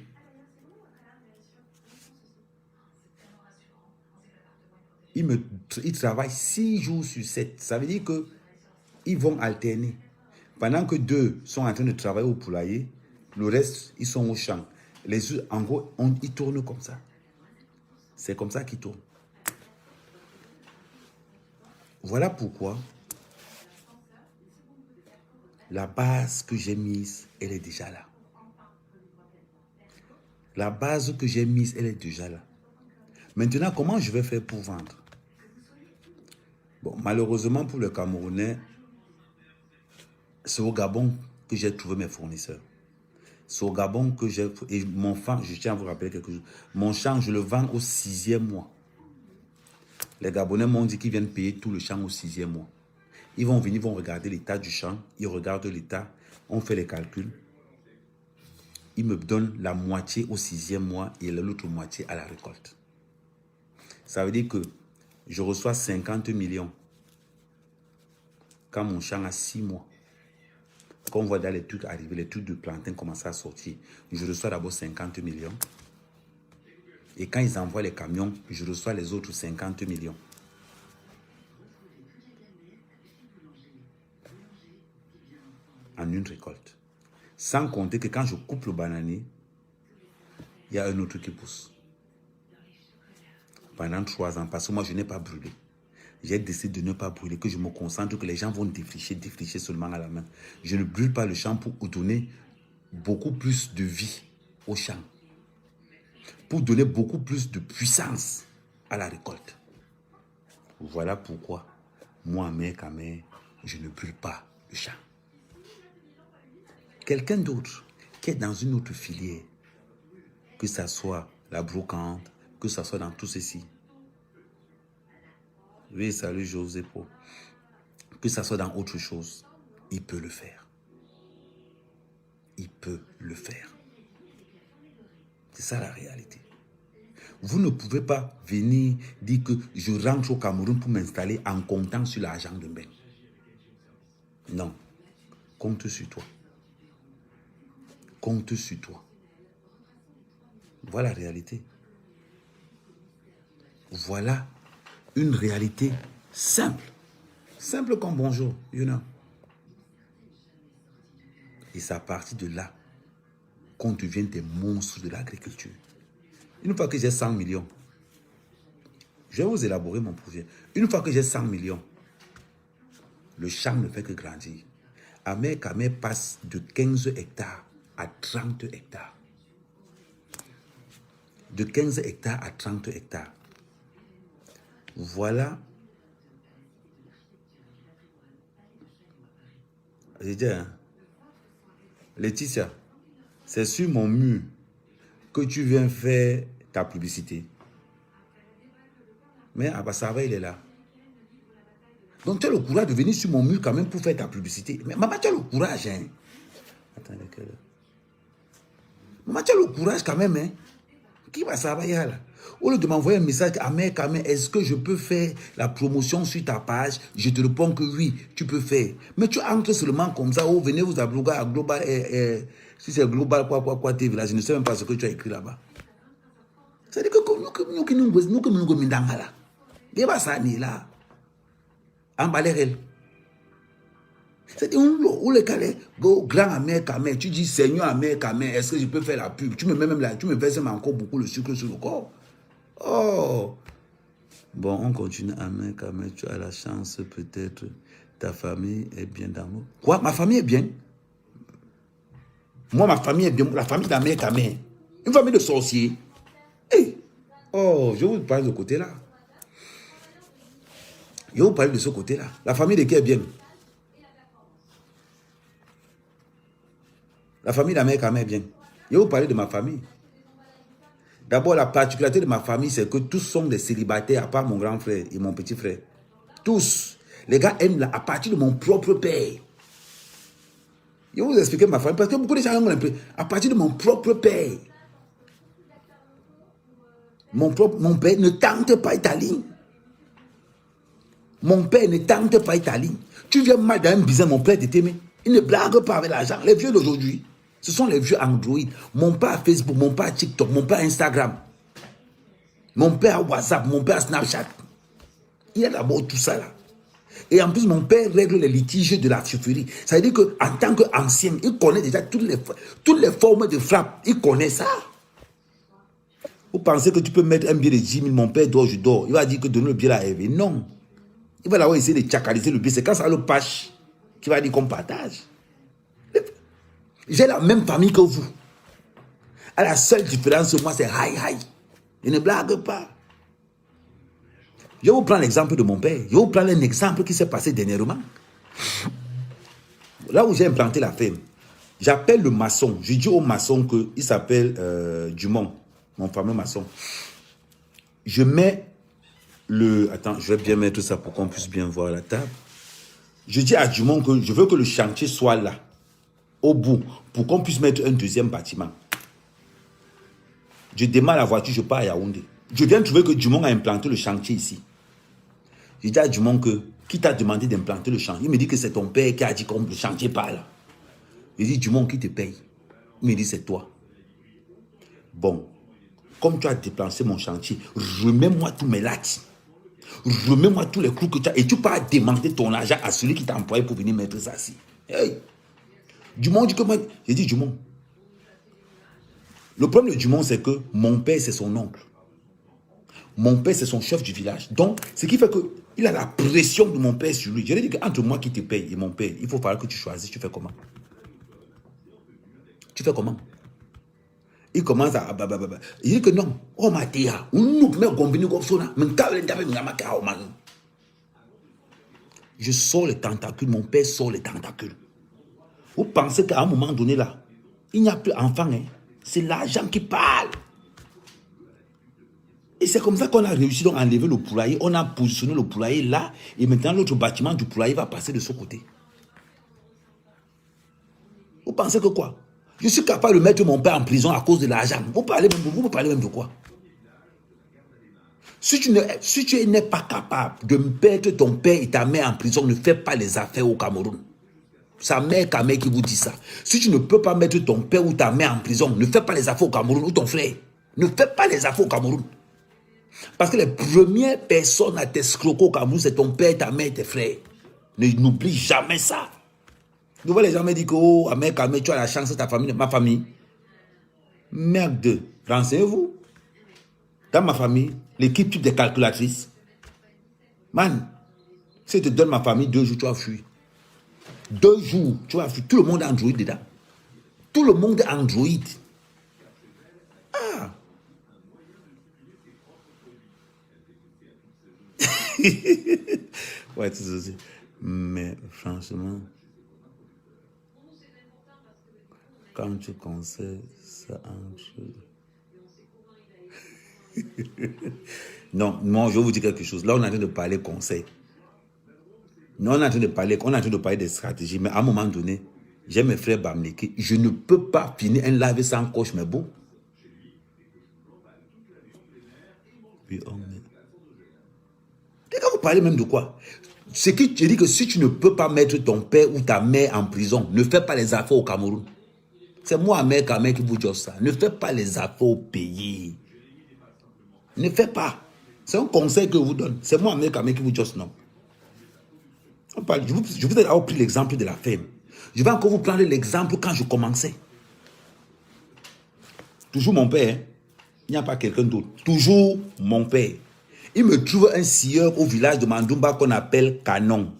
ils travaillent 6 jours sur 7. Ça veut dire qu'ils vont alterner. Pendant que 2 sont en train de travailler au poulailler, le reste, ils sont au champ. Les autres, en gros, ils tournent comme ça. C'est comme ça qu'ils tournent. Voilà pourquoi la base que j'ai mise, elle est déjà là. La base que j'ai mise, elle est déjà là. Maintenant, comment je vais faire pour vendre? Bon, malheureusement pour le Camerounais, c'est au Gabon que j'ai trouvé mes fournisseurs. C'est au Gabon que j'ai... Et mon champ, je tiens à vous rappeler quelque chose. Mon champ, je le vends au 6e mois. Les Gabonais m'ont dit qu'ils viennent payer tout le champ au 6e mois. Ils vont venir, ils vont regarder l'état du champ. Ils regardent l'état. On fait les calculs. il me donne la moitié au 6e mois et l'autre moitié à la récolte. Ça veut dire que je reçois 50 millions quand mon champ a 6 mois. Quand on voit dans les trucs arriver, les trucs de plantain commencer à sortir, je reçois d'abord 50 millions. Et quand ils envoient les camions, je reçois les autres 50 millions. En une récolte. Sans compter que quand je coupe le bananier, il y a un autre qui pousse. Pendant 3 ans, parce que moi je n'ai pas brûlé. J'ai décidé de ne pas brûler, que je me concentre, que les gens vont défricher seulement à la main. Je ne brûle pas le champ pour donner beaucoup plus de vie au champ. Pour donner beaucoup plus de puissance à la récolte. Voilà pourquoi, moi, mec, je ne brûle pas le champ. Quelqu'un d'autre qui est dans une autre filière, que ce soit la brocante, que ce soit dans tout ceci. Oui, salut José Pro. Que ce soit dans autre chose, il peut le faire. Il peut le faire. C'est ça la réalité. Vous ne pouvez pas venir dire que je rentre au Cameroun pour m'installer en comptant sur l'argent de Mbeng. Non. Compte sur toi. Compte sur toi. Voilà la réalité. Voilà une réalité simple. Simple comme bonjour, you know. Et c'est à partir de là qu'on devient des monstres de l'agriculture. Une fois que j'ai 100 millions, je vais vous élaborer mon projet. Une fois que j'ai 100 millions, le champ ne fait que grandir. Ahmed Kamé passe de 15 hectares à 30 hectares. De 15 hectares à 30 hectares. Voilà. J'ai dit, hein? Laetitia, c'est sur mon mur que tu viens faire ta publicité. Mais Abassava, il est là. Donc tu as le courage de venir sur mon mur quand même pour faire ta publicité. Mais maman, tu as le courage, hein? Attendez, maman, tu as le courage quand même, hein? Qui va savoir là? Au lieu de m'envoyer un message à mec, est-ce que je peux faire la promotion sur ta page? Je te réponds que oui, tu peux faire. Mais tu entres seulement comme ça, oh, venez vous à Global, si c'est Global, quoi, TV, là, je ne sais même pas ce que tu as écrit là-bas. C'est-à-dire que nous, là, il va ça, là, en balerelle. C'est-à-dire, où le calais, grand Ahmed Kamé, tu dis Seigneur Ahmed Kamé, est-ce que je peux faire la pub? Tu me mets même là, tu me verses encore beaucoup le sucre sur le corps. Oh! Bon, on continue. Ahmed Kamé, tu as la chance, peut-être, ta famille est bien d'amour. Quoi? Ma famille est bien? Moi, ma famille est bien. La famille d'Ahmed Kamé. Une famille de sorciers. Hey! Oh, je vous parle de ce côté-là. Je vous parle de ce côté-là. La famille de qui est bien? La famille d'Ahmed Kamé est bien. Je vais vous parler de ma famille. D'abord, la particularité de ma famille, c'est que tous sont des célibataires, à part mon grand frère et mon petit frère. Tous. Les gars aiment à partir de mon propre père. Je vais vous expliquer ma famille, parce que beaucoup de gens ont l'impression, à partir de mon propre père. Mon père ne tente pas Italie. Mon père ne tente pas Italie. Tu viens mal dans un business, mon père t'aime. Il ne blague pas avec l'argent. Les vieux d'aujourd'hui, ce sont les vieux Android. Mon père a Facebook, mon père a TikTok, mon père a Instagram. Mon père a WhatsApp, mon père a Snapchat. Il y a d'abord tout ça là. Et en plus, mon père règle les litiges de la chaufferie. Ça veut dire qu'en tant qu'ancien, il connaît déjà toutes les formes de frappe. Il connaît ça. Vous pensez que tu peux mettre un billet de 10 000, mon père dort, je dors. Il va dire que donne le billet là à Hervé. Non. Il va d'abord essayer de tchakaliser le billet. C'est quand ça le pâche qui va dire qu'on partage. J'ai la même famille que vous. À la seule différence, moi, c'est haï. Il ne blague pas. Je vais vous prendre l'exemple de mon père. Je vais vous prendre un exemple qui s'est passé dernièrement. Là où j'ai implanté la ferme, j'appelle le maçon. Je dis au maçon qu'il s'appelle Dumont, mon fameux maçon. Je mets le... Attends, je vais bien mettre ça pour qu'on puisse bien voir la table. Je dis à Dumont que je veux que le chantier soit là, au bout, pour qu'on puisse mettre un deuxième bâtiment. Je démarre la voiture, je pars à Yaoundé. Je viens de trouver que Dumont a implanté le chantier ici. Je dis à Dumont que, qui t'a demandé d'implanter le chantier? Il me dit que c'est ton père qui a dit que le chantier part là. Je dis, Dumont, qui te paye? Il me dit, c'est toi. Bon, comme tu as déplacé mon chantier, remets-moi tous mes lattes. Remets-moi tous les clous que tu as. Et tu peux demander ton argent à celui qui t'a employé pour venir mettre ça ici. Hey. Dumont dit que moi, j'ai dit, Dumont. Le problème de Dumont, c'est que mon père, c'est son oncle. Mon père, c'est son chef du village. Donc, ce qui fait qu'il a la pression de mon père sur lui. Je lui ai dit qu'entre moi qui te paye et mon père, il faut falloir que tu choisisses. Tu fais comment? Tu fais comment? Il commence à... Il dit que non. Oh, ma théa. Je sors les tentacules. Mon père sort les tentacules. Vous pensez qu'à un moment donné, là, il n'y a plus d'enfant. Hein? C'est l'argent qui parle. Et c'est comme ça qu'on a réussi donc, à enlever le poulailler. On a positionné le poulailler là. Et maintenant, l'autre bâtiment du poulailler va passer de ce côté. Vous pensez que quoi? Je suis capable de mettre mon père en prison à cause de l'argent. Vous me parlez même de quoi? Si tu n'es pas capable de mettre ton père et ta mère en prison, ne fais pas les affaires au Cameroun. Sa mère Kamé qui vous dit ça. Si tu ne peux pas mettre ton père ou ta mère en prison, ne fais pas les affaires au Cameroun ou ton frère. Ne fais pas les affaires au Cameroun. Parce que les premières personnes à t'escroquer au Cameroun, c'est ton père, ta mère et tes frères. N'oublie jamais ça. Vous voyez les gens me disent que, oh, Amé Kamé, tu as la chance de ta famille, ma famille. Merde, renseignez-vous. Dans ma famille, l'équipe type des calculatrices. Man, si je te donne ma famille, 2 jours, tu vas fuir. 2 jours, tu vas fuir. Tout le monde est Android dedans. Tout le monde est Android. Ah. Ouais, c'est ça. Mais franchement, quand tu conseilles ça entre... Non, moi, je vais vous dire quelque chose. Là, on est en train de parler conseil. Non, on est en train de parler des stratégies. Mais à un moment donné, j'ai mes frères Bamleke. Je ne peux pas finir un live sans coach, mais bon. Oui, oh, mais... Vous parlez même de quoi? Ce qui te dit que si tu ne peux pas mettre ton père ou ta mère en prison, ne fais pas les affaires au Cameroun. C'est moi, Amé Kamé, qui vous dis ça. Ne fais pas les affaires au pays. Ne fais pas. C'est un conseil que je vous donne. C'est moi, Amé Kamé, qui vous dis non. Je vous ai avoir pris l'exemple de la ferme. Je vais encore vous prendre l'exemple quand je commençais. Toujours mon père. Il n'y a pas quelqu'un d'autre. Toujours mon père. Il me trouve un scieur au village de Mandoumba qu'on appelle Canon.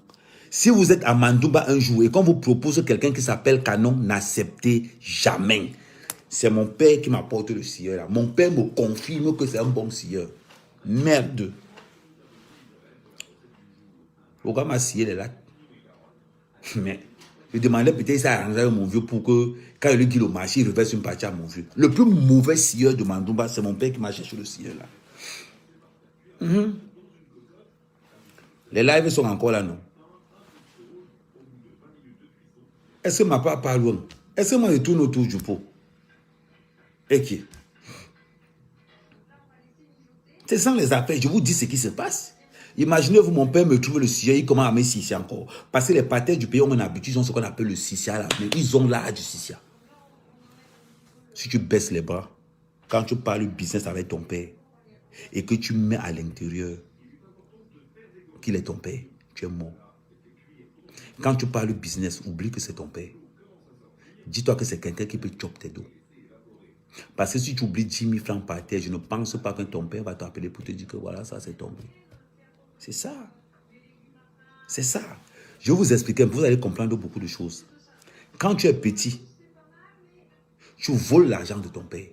Si vous êtes à Mandoumba un jour et qu'on vous propose quelqu'un qui s'appelle Canon, n'acceptez jamais. C'est mon père qui m'apporte le scieur là. Mon père me confirme que c'est un bon scieur. Merde. Le gars m'a scié les lacs. Mais je demandais peut-être ça arrangerait mon vieux pour que quand il lui dit le marché, il reverse une partie à mon vieux. Le plus mauvais scieur de Mandoumba, c'est mon père qui m'a cherché le scieur là. Les lives sont encore là, non? Est-ce que ma part parle loin? Est-ce que moi je tourne autour du pot? Et qui? C'est sans les affaires, je vous dis ce qui se passe. Imaginez-vous, mon père me trouve le scieur, il commence à mettre Sissia encore. Parce que les pâtés du pays ont une habitude, ils ont ce qu'on appelle le Sissia là. Mais ils ont l'art du Sissia. Si tu baisses les bras, quand tu parles business avec ton père, et que tu mets à l'intérieur qu'il est ton père, tu es mort. Quand tu parles business, oublie que c'est ton père. Dis-toi que c'est quelqu'un qui peut chop tes dos. Parce que si tu oublies 10 000 francs par terre, je ne pense pas que ton père va t'appeler pour te dire que voilà, ça c'est tombé. C'est ça. C'est ça. Je vais vous expliquer, vous allez comprendre beaucoup de choses. Quand tu es petit, tu voles l'argent de ton père.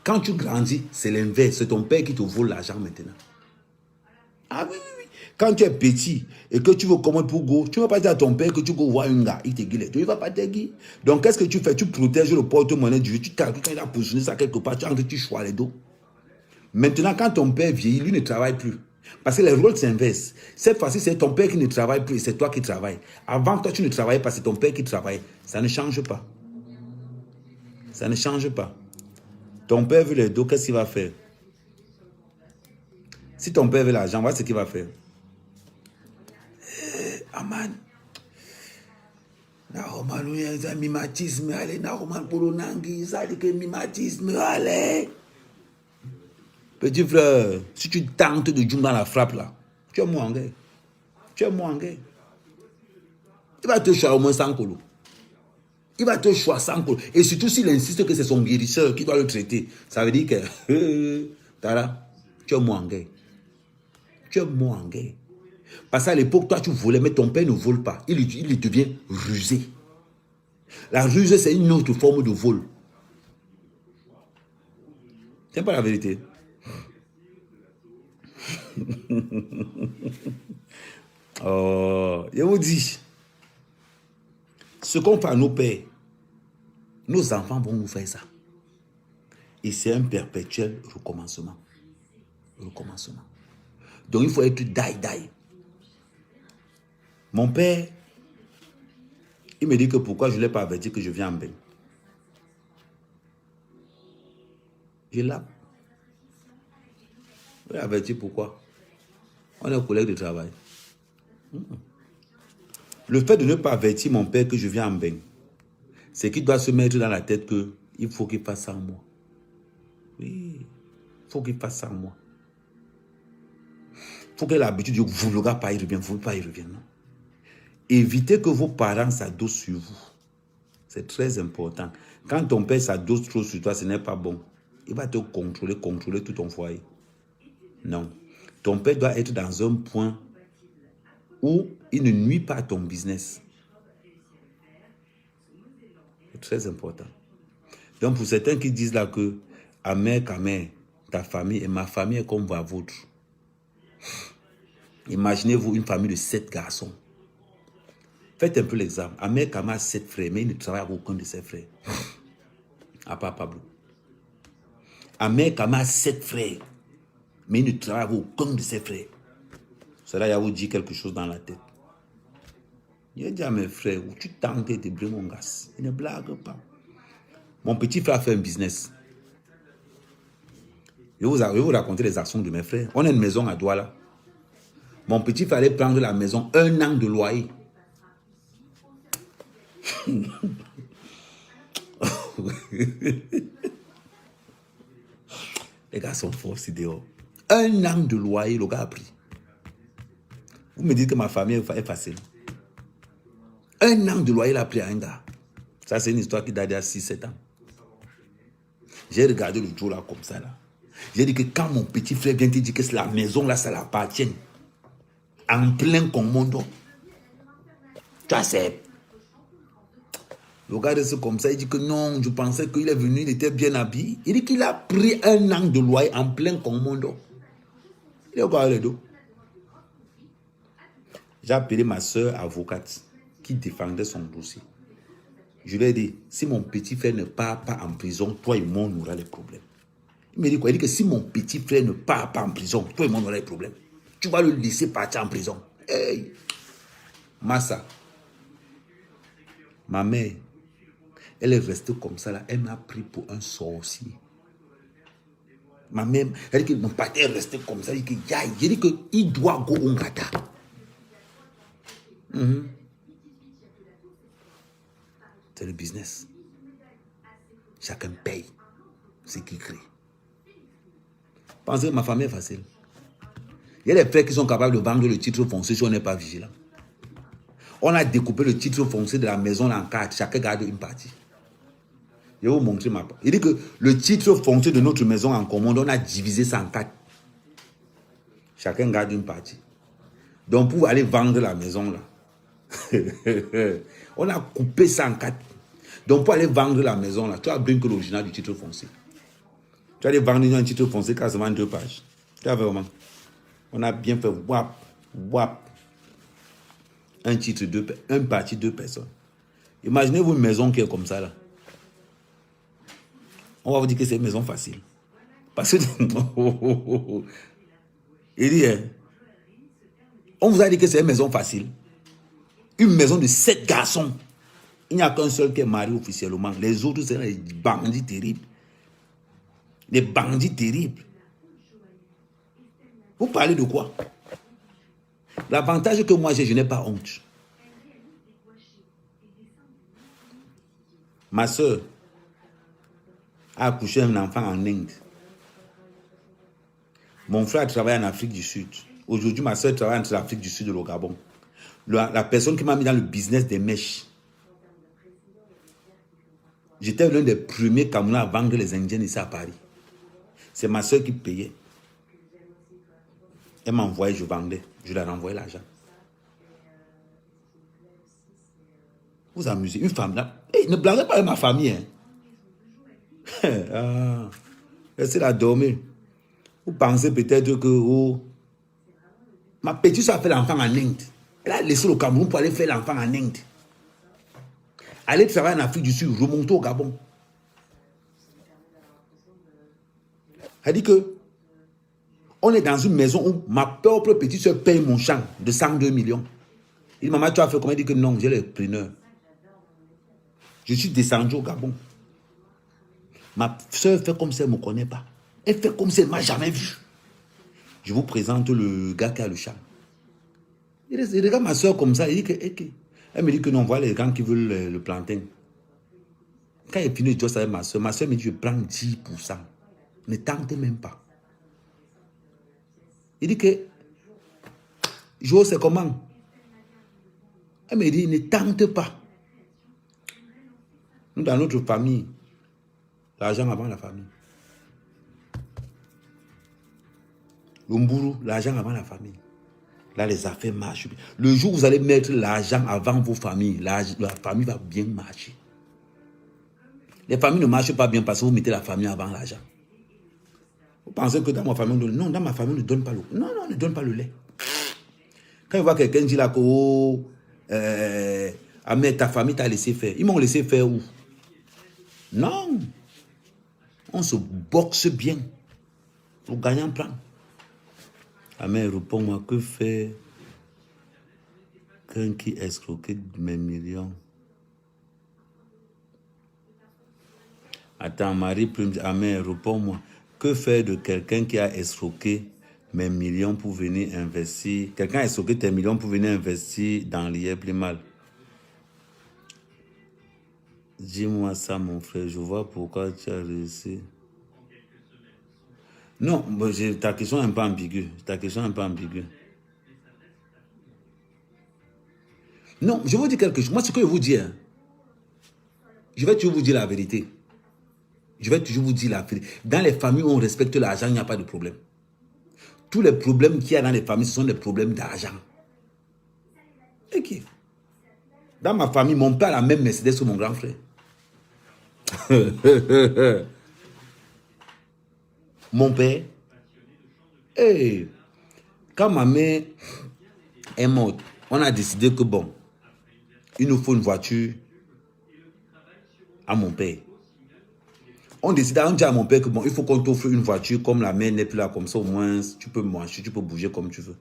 Quand tu grandis, c'est l'inverse. C'est ton père qui te vole l'argent maintenant. Ah oui, oui, oui. Quand tu es petit et que tu veux commander pour go, tu ne vas pas dire à ton père que tu vas voir un gars, il te guille. Tu ne vas pas te guiller. Donc, qu'est-ce que tu fais? Tu protèges le porte-monnaie du jeu. Tu as positionné ça quelque part, tu choisis les dos. Maintenant, quand ton père vieillit, lui ne travaille plus. Parce que les rôles s'inversent. Cette fois-ci, c'est ton père qui ne travaille plus et c'est toi qui travailles. Avant, toi, tu ne travaillais pas, c'est ton père qui travaille. Ça ne change pas. Ça ne change pas. Ton père veut les dos, qu'est-ce qu'il va faire? Si ton père veut l'argent, voilà ce qu'il va faire. Aman. Naroman, il y a un mimatisme, allez, Naroman, pour l'onangi, ça dit que mimatisme, allez. Petit frère, si tu tentes de jouer dans la frappe là, tu es moi en guerre. Tu es moi en guerre. Il va te choisir au moins 100 colos. Il va te choisir 100 colos. Et surtout s'il insiste que c'est son guérisseur qui doit le traiter, ça veut dire que, Tara, tu es moi en guerre. Tu es moi en guerre. Parce qu'à l'époque, toi, tu volais, mais ton père ne vole pas. Il devient rusé. La ruse, c'est une autre forme de vol. C'est pas la vérité. Oh, je vous dis, ce qu'on fait à nos pères, nos enfants vont nous faire ça. Et c'est un perpétuel recommencement. Recommencement. Donc, il faut être die. Mon père, il me dit que pourquoi je ne l'ai pas averti que je viens en bain. Je l'ai averti pourquoi? On est collègues de travail. Le fait de ne pas avertir mon père que je viens en bain, c'est qu'il doit se mettre dans la tête qu'il faut qu'il fasse ça en moi. Oui, il faut qu'il fasse ça en moi. Il faut qu'il ait l'habitude de dire, vous ne le gars pas, il revient, vous ne pas, il revient. Non? Évitez que vos parents s'adossent sur vous. C'est très important. Quand ton père s'adosse trop sur toi, ce n'est pas bon. Il va te contrôler tout ton foyer. Non. Ton père doit être dans un point où il ne nuit pas à ton business. C'est très important. Donc pour certains qui disent là que Amer, ta famille et ma famille est comme la vôtre. Imaginez-vous une famille de 7 garçons. Faites un peu l'exemple. Amer Kama a 7 frères, mais il ne travaille avec aucun de ses frères. À part Pablo. Amer Kama a 7 frères, mais il ne travaille avec aucun de ses frères. Cela, il vous dit quelque chose dans la tête. Il a dit à mes frères, où tu tentes de brûler mon gaz. Il ne blague pas. Mon petit frère fait un business. Je vais vous raconter les actions de mes frères. On a une maison à Douala. Mon petit frère allait prendre la maison, 1 an de loyer. Les gars sont forts ici dehors. 1 an de loyer, le gars a pris. Vous me dites que ma famille est facile. 1 an de loyer, il a pris à un gars. Ça, c'est une histoire qui date d'il y a 6-7 ans. J'ai regardé le jour là comme ça. Là. J'ai dit que quand mon petit frère vient te dire que la maison là, ça l'appartient. En plein commando. Tu vois, c'est... Le gars reste comme ça, il dit que non, je pensais qu'il est venu, il était bien habillé. Il dit qu'il a pris 1 an de loyer en plein commando. Il est encore les dos. J'ai appelé ma soeur avocate qui défendait son dossier. Je lui ai dit, si mon petit frère ne part pas en prison, toi et moi, on aura les problèmes. Il me dit quoi? Il dit que si mon petit frère ne part pas en prison, toi et moi, on aura les problèmes. Tu vas le laisser partir en prison. Hey! Massa. Ma mère, elle est restée comme ça là. Elle m'a pris pour un sorcier. Ma mère, elle dit que mon père est resté comme ça. Elle dit que, j'ai dit qu'il doit go au Ngata. C'est le business. Chacun paye ce qu'il crée. Pensez que ma famille est facile. Il y a des frères qui sont capables de vendre le titre foncier si on n'est pas vigilant. On a découpé le titre foncier de la maison en 4. Chacun garde une partie. Je vais vous montrer ma part. Il dit que le titre foncier de notre maison en commande, on a divisé ça en 4. Chacun garde une partie. Donc pour aller vendre la maison là, on a coupé ça en 4. Donc pour aller vendre la maison là, tu as besoin que l'original du titre foncier. Tu vas aller vendre un titre foncier quasiment 2 pages. Tu vois vraiment. On a bien fait wap. Un titre, un parti, 2 personnes. Imaginez-vous une maison qui est comme ça là. On va vous dire que c'est une maison facile. Parce que il dit, on vous a dit que c'est une maison facile. Une maison de 7 garçons. Il n'y a qu'un seul qui est marié officiellement. Les autres, c'est des bandits terribles. Des bandits terribles. Vous parlez de quoi? L'avantage que moi j'ai, je n'ai pas honte. Ma soeur a accouché un enfant en Inde. Mon frère travaille en Afrique du Sud. Aujourd'hui, ma soeur travaille entre l'Afrique du Sud et le Gabon. La personne qui m'a mis dans le business des mèches. J'étais l'un des premiers Camerounais à vendre les Indiennes ici à Paris. C'est ma soeur qui payait. Elle m'envoyait, je vendais. Je leur renvoyais l'argent. Vous amusez. Une femme là. Hey, ne blaguez pas avec ma famille. Hein. Laissez-la dormir. Vous pensez peut-être que ma petite soeur a fait l'enfant en Inde. Elle a laissé le Cameroun pour aller faire l'enfant en Inde. Aller travailler en Afrique du Sud, remonter au Gabon. Elle dit que on est dans une maison où ma propre petite soeur paye mon champ de 102 millions. Il dit, maman, tu as fait comment? Elle dit que non, j'ai les preneurs. Je suis descendu au Gabon. Ma soeur fait comme si elle ne me connaît pas. Elle fait comme si elle ne m'a jamais vu. Je vous présente le gars qui a le champ. Il regarde ma soeur comme ça. Il dit que, elle me dit que non, voilà les gens qui veulent le plantain. Quand il finit de jouer avec ma soeur me dit, je prends 10%. Ne tente même pas. Il dit que, Jo, c'est comment? Elle me dit, ne tente pas. Nous, dans notre famille, l'argent avant la famille. L'Umburu, l'argent avant la famille. Là, les affaires marchent. Le jour où vous allez mettre l'argent avant vos familles, la famille va bien marcher. Les familles ne marchent pas bien parce que vous mettez la famille avant l'argent. Vous pensez que dans ma famille, non, dans ma famille, on ne donne pas le lait. Non, on ne donne pas le lait. Quand je vois quelqu'un dire là que mais ta famille t'a laissé faire. Ils m'ont laissé faire où? Non. On se boxe bien. Le gagnant prend. Mais réponds-moi, que fait quelqu'un qui escroquait mes millions? Attends, Marie Prime, réponds-moi. Que faire de quelqu'un qui a escroqué mes millions pour venir investir? Quelqu'un a escroqué tes millions pour venir investir dans l'IA plus mal. Dis-moi ça, mon frère. Je vois pourquoi tu as réussi. Non, ta question est un peu ambiguë. Non, je vous dis quelque chose. Moi, ce que je vous dis, je vais toujours vous dire la vérité. Je vais toujours vous dire la vérité. Dans les familles où on respecte l'argent, il n'y a pas de problème. Tous les problèmes qu'il y a dans les familles, ce sont des problèmes d'argent. Ok. Dans ma famille, mon père a la même Mercedes que mon grand frère. Mon père, quand ma mère est morte, on a décidé que bon, il nous faut une voiture à mon père. On dit à mon père que bon, il faut qu'on t'offre une voiture comme la mère n'est plus là, comme ça au moins tu peux manger, tu peux bouger comme tu veux.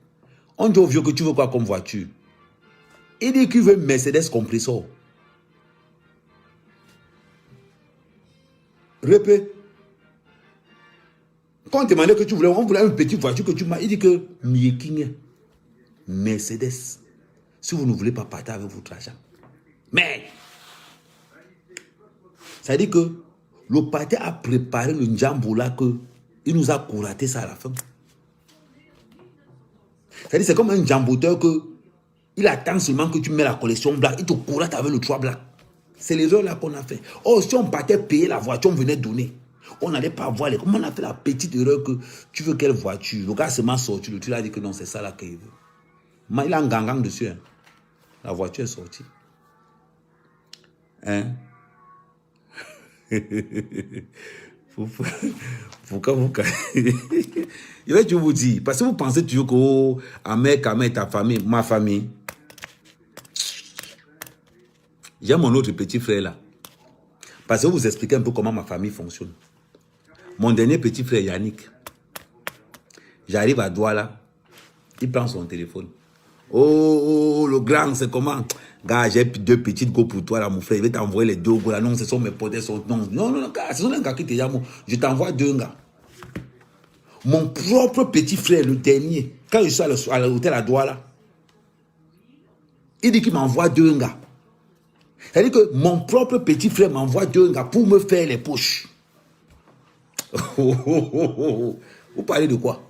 On dit au vieux que tu veux quoi comme voiture? Il dit qu'il veut Mercedes compressor. Répète. Quand on demandait que tu voulais, on voulait une petite voiture que tu m'as, il dit que Mercedes. Si vous ne voulez pas partir avec votre argent. Mais, ça dit que le parti a préparé le njambo là que il nous a couraté ça à la fin. C'est-à-dire c'est comme un njamboteur que il attend seulement que tu mets la collection black, il te courate avec le 3 black. C'est l'erreur là qu'on a fait. Oh, si on partait payer la voiture, on venait donner. On n'allait pas voir les... Comment on a fait la petite erreur que tu veux quelle voiture? Le gars se m'a sorti, tu l'as dit que non, c'est ça là qu'il veut. Mais il a un gang dessus. Hein. La voiture est sortie. Hein? Pourquoi vous... Je vais toujours vous dire, parce que vous pensez toujours que oh, Ahmed, ta famille, ma famille. J'ai mon autre petit frère là. Parce que vous expliquez un peu comment ma famille fonctionne. Mon dernier petit frère Yannick. J'arrive à Douala. Il prend son téléphone. Oh, le grand, c'est comment? Gars, j'ai 2 petites go pour toi, là, mon frère. Je vais t'envoyer les 2 go là. Non, ce sont mes potes. Non, gars, ce sont les gars qui te disent, je t'envoie 2 gars. Mon propre petit frère, le dernier, quand je suis à l'hôtel à Douala, il dit qu'il m'envoie 2 gars. C'est-à-dire que mon propre petit frère m'envoie 2 gars pour me faire les poches. Vous parlez de quoi?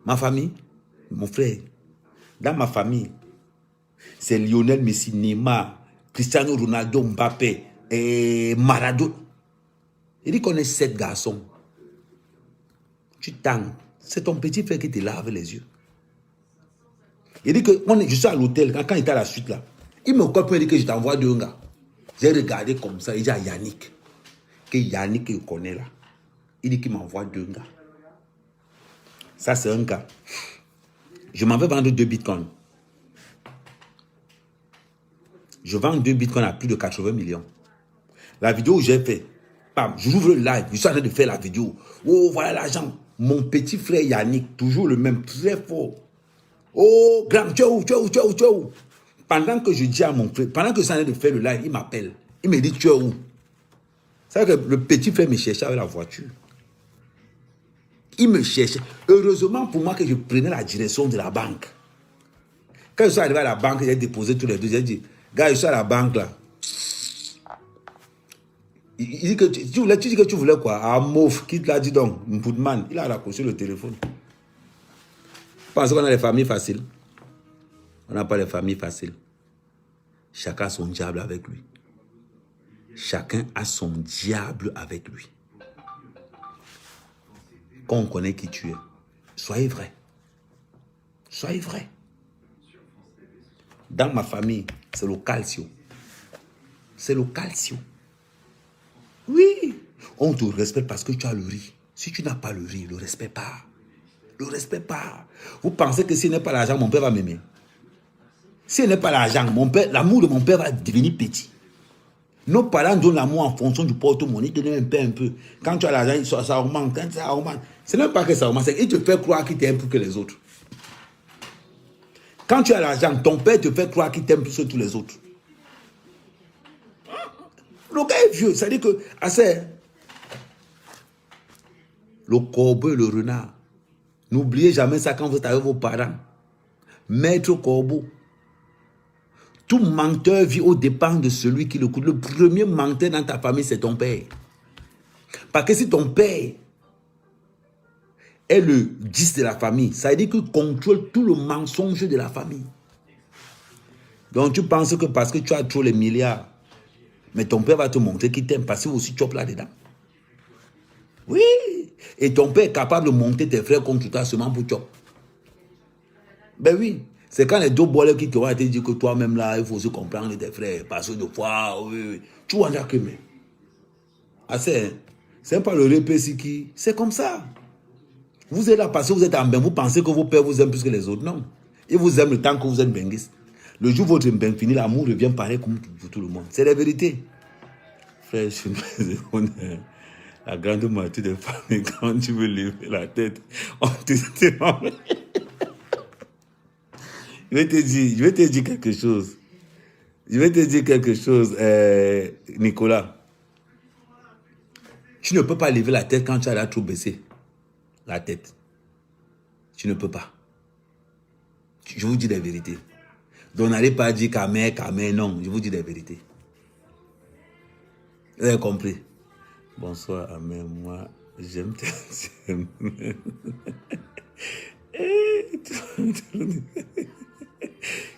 Ma famille, mon frère, dans ma famille, c'est Lionel Messi, Neymar, Cristiano Ronaldo, Mbappé et Maradona. Il dit qu'on est 7 garçons. Tu tangues. C'est ton petit frère qui te lave les yeux. Il dit que je suis à l'hôtel, quand il était à la suite là, il me colle, il dit que je t'envoie 2 gars. J'ai regardé comme ça, il dit à Yannick, que Yannick que je connais là, il dit qu'il m'envoie 2 gars. Ça c'est un gars. Je m'en vais vendre 2 bitcoins. Je vends 2 bitcoins à plus de 80 millions. La vidéo que j'ai fait, bam, j'ouvre le live, je suis en train de faire la vidéo. Oh, voilà l'argent. Mon petit frère Yannick, toujours le même, très fort. Oh, grand, tu es où? Pendant que je dis à mon frère, pendant que je suis en train de faire le live, il m'appelle. Il me dit, tu es où? C'est vrai que le petit frère me cherchait avec la voiture. Il me cherchait. Heureusement pour moi que je prenais la direction de la banque. Quand je suis arrivé à la banque, j'ai déposé tous les 2. J'ai dit, gars, je suis à la banque là. Il dit que tu dis que tu voulais quoi? Ah, mouf, qui te l'a dit donc? Mpoudman, il a raccroché le téléphone. Vous pensez qu'on a les familles faciles? On n'a pas les familles faciles. Chacun a son diable avec lui. Chacun a son diable avec lui. Quand on connaît qui tu es, soyez vrai. Soyez vrai. Dans ma famille, c'est le calcio. C'est le calcio. Oui. On te respecte parce que tu as le riz. Si tu n'as pas le riz, le respect pas. Le respect pas. Vous pensez que s'il n'est pas l'argent, mon père va m'aimer? S'il n'est pas l'argent, l'amour de mon père va devenir petit. Nos parents donnent l'amour en fonction du porte-monnaie. Ils te donnent un peu. Quand tu as l'argent, ça augmente. Quand ça augmente, ce n'est pas que ça augmente, c'est qu'il te fait croire qu'il t'aime plus que les autres. Quand tu as l'argent, ton père te fait croire qu'il t'aime plus que tous les autres. Le gars est vieux, ça veut dire que assez. Le corbeau et le renard. N'oubliez jamais ça quand vous êtes avec vos parents. Maître corbeau. Tout menteur vit aux dépens de celui qui le coûte. Le premier menteur dans ta famille, c'est ton père. Parce que si ton père est le 10 de la famille, ça veut dire qu'il contrôle tout le mensonge de la famille. Donc tu penses que parce que tu as trop les milliards, mais ton père va te montrer qu'il t'aime parce que aussi tu es là-dedans. Oui. Et ton père est capable de monter tes frères contre toi seulement pour toi. Ben oui. C'est quand les 2 bolets qui te vont te dire que toi-même là, il faut se comprendre tes frères. Parce que de fois, oui. Tu vois déjà que mais. C'est pas le répétit qui. C'est comme ça. Vous êtes là parce que vous êtes en bain. Vous pensez que vos pères vous aiment plus que les autres. Non. Ils vous aiment le temps que vous êtes benguiste. Le jour où votre bain finit, l'amour revient pareil comme pour tout le monde. C'est la vérité. Frère, je suis la grande moitié des familles, quand tu veux lever la tête, on te dit. Je vais te dire quelque chose. Nicolas. Tu ne peux pas lever la tête quand tu as la trop baissée. La tête. Tu ne peux pas. Je vous dis la vérité. Donc n'allez pas dire Kamé, non. Je vous dis la vérité. Vous avez compris? Bonsoir, Amé. Moi, j'aime tes...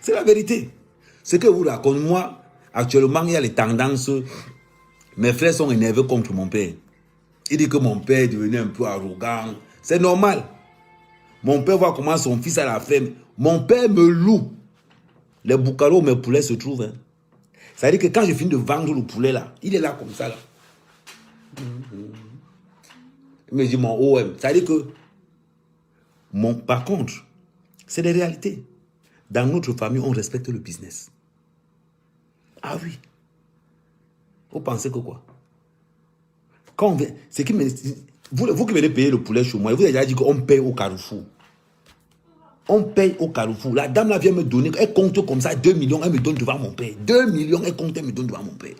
C'est la vérité. Ce que vous racontez, moi, actuellement, il y a les tendances. Mes frères sont énervés contre mon père. Il dit que mon père est devenu un peu arrogant. C'est normal. Mon père voit comment son fils a la femme. Mon père me loue. Les boucalos, mes poulets se trouvent. Hein. Ça veut dire que quand je finis de vendre le poulet là, il est là comme ça là. Il me dit mon OM. Ça veut dire que par contre, c'est des réalités. Dans notre famille, on respecte le business. Ah oui. Vous pensez que quoi? Quand on vient, c'est qui me, vous qui venez payer le poulet chez moi, vous avez déjà dit qu'on paye au Carrefour. On paye au Carrefour. La dame là vient me donner, elle compte comme ça 2 millions, elle me donne devant mon père. 2 millions, elle compte, elle me donne devant mon père.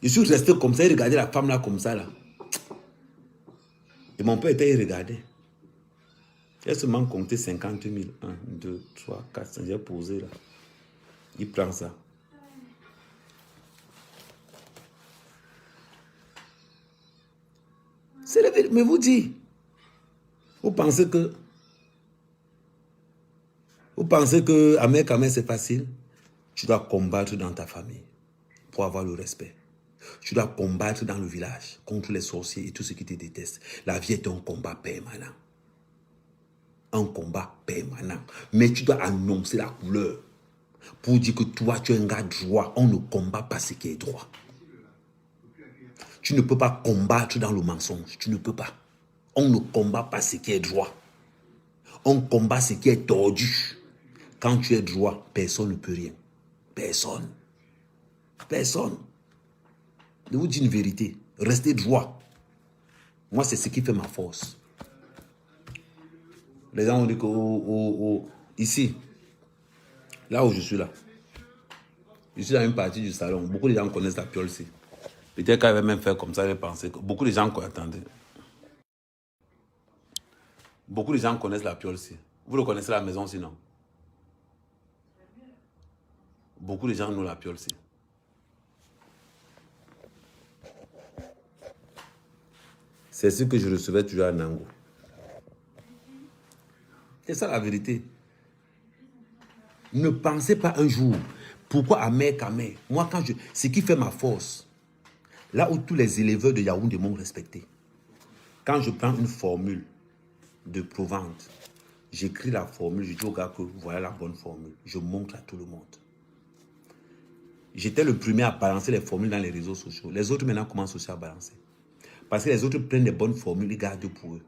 Je suis resté comme ça, il regardait la femme là comme ça là. Et mon père était, il regardait. Elle seulement compté 50 000. 1, 2, 3, 4, 5. J'ai posé là. Il prend ça. C'est la vérité. Mais vous dites, vous pensez que Ahmed Kamel c'est facile? Tu dois combattre dans ta famille pour avoir le respect. Tu dois combattre dans le village contre les sorciers et tous ceux qui te détestent. La vie est un combat permanent. Un combat permanent. Mais tu dois annoncer la couleur pour dire que toi, tu es un gars droit. On ne combat pas ce qui est droit. Tu ne peux pas combattre dans le mensonge. Tu ne peux pas. On ne combat pas ce qui est droit. On combat ce qui est tordu. Quand tu es droit, personne ne peut rien. Personne. Personne. Je vous dis une vérité. Restez droit. Moi, c'est ce qui fait ma force. Les gens ont dit que ici, là où je suis là, je suis dans une partie du salon. Beaucoup de gens connaissent la piole-ci. Peut-être qu'elle va même faire comme ça, elle pensait que beaucoup de gens attendez. Beaucoup de gens connaissent la piole-ci. Vous le connaissez la maison sinon? Beaucoup de gens nous la piole-ci. C'est ce que je recevais toujours à Nango. C'est ça la vérité. Ne pensez pas un jour, pourquoi Ahmed Kamel? Moi, ce qui fait ma force, là où tous les éleveurs de Yaoundé m'ont respecté, quand je prends une formule de Provence, j'écris la formule, je dis au gars que voilà la bonne formule. Je montre à tout le monde. J'étais le premier à balancer les formules dans les réseaux sociaux. Les autres maintenant commencent aussi à balancer. Parce que les autres prennent des bonnes formules, ils gardent pour eux.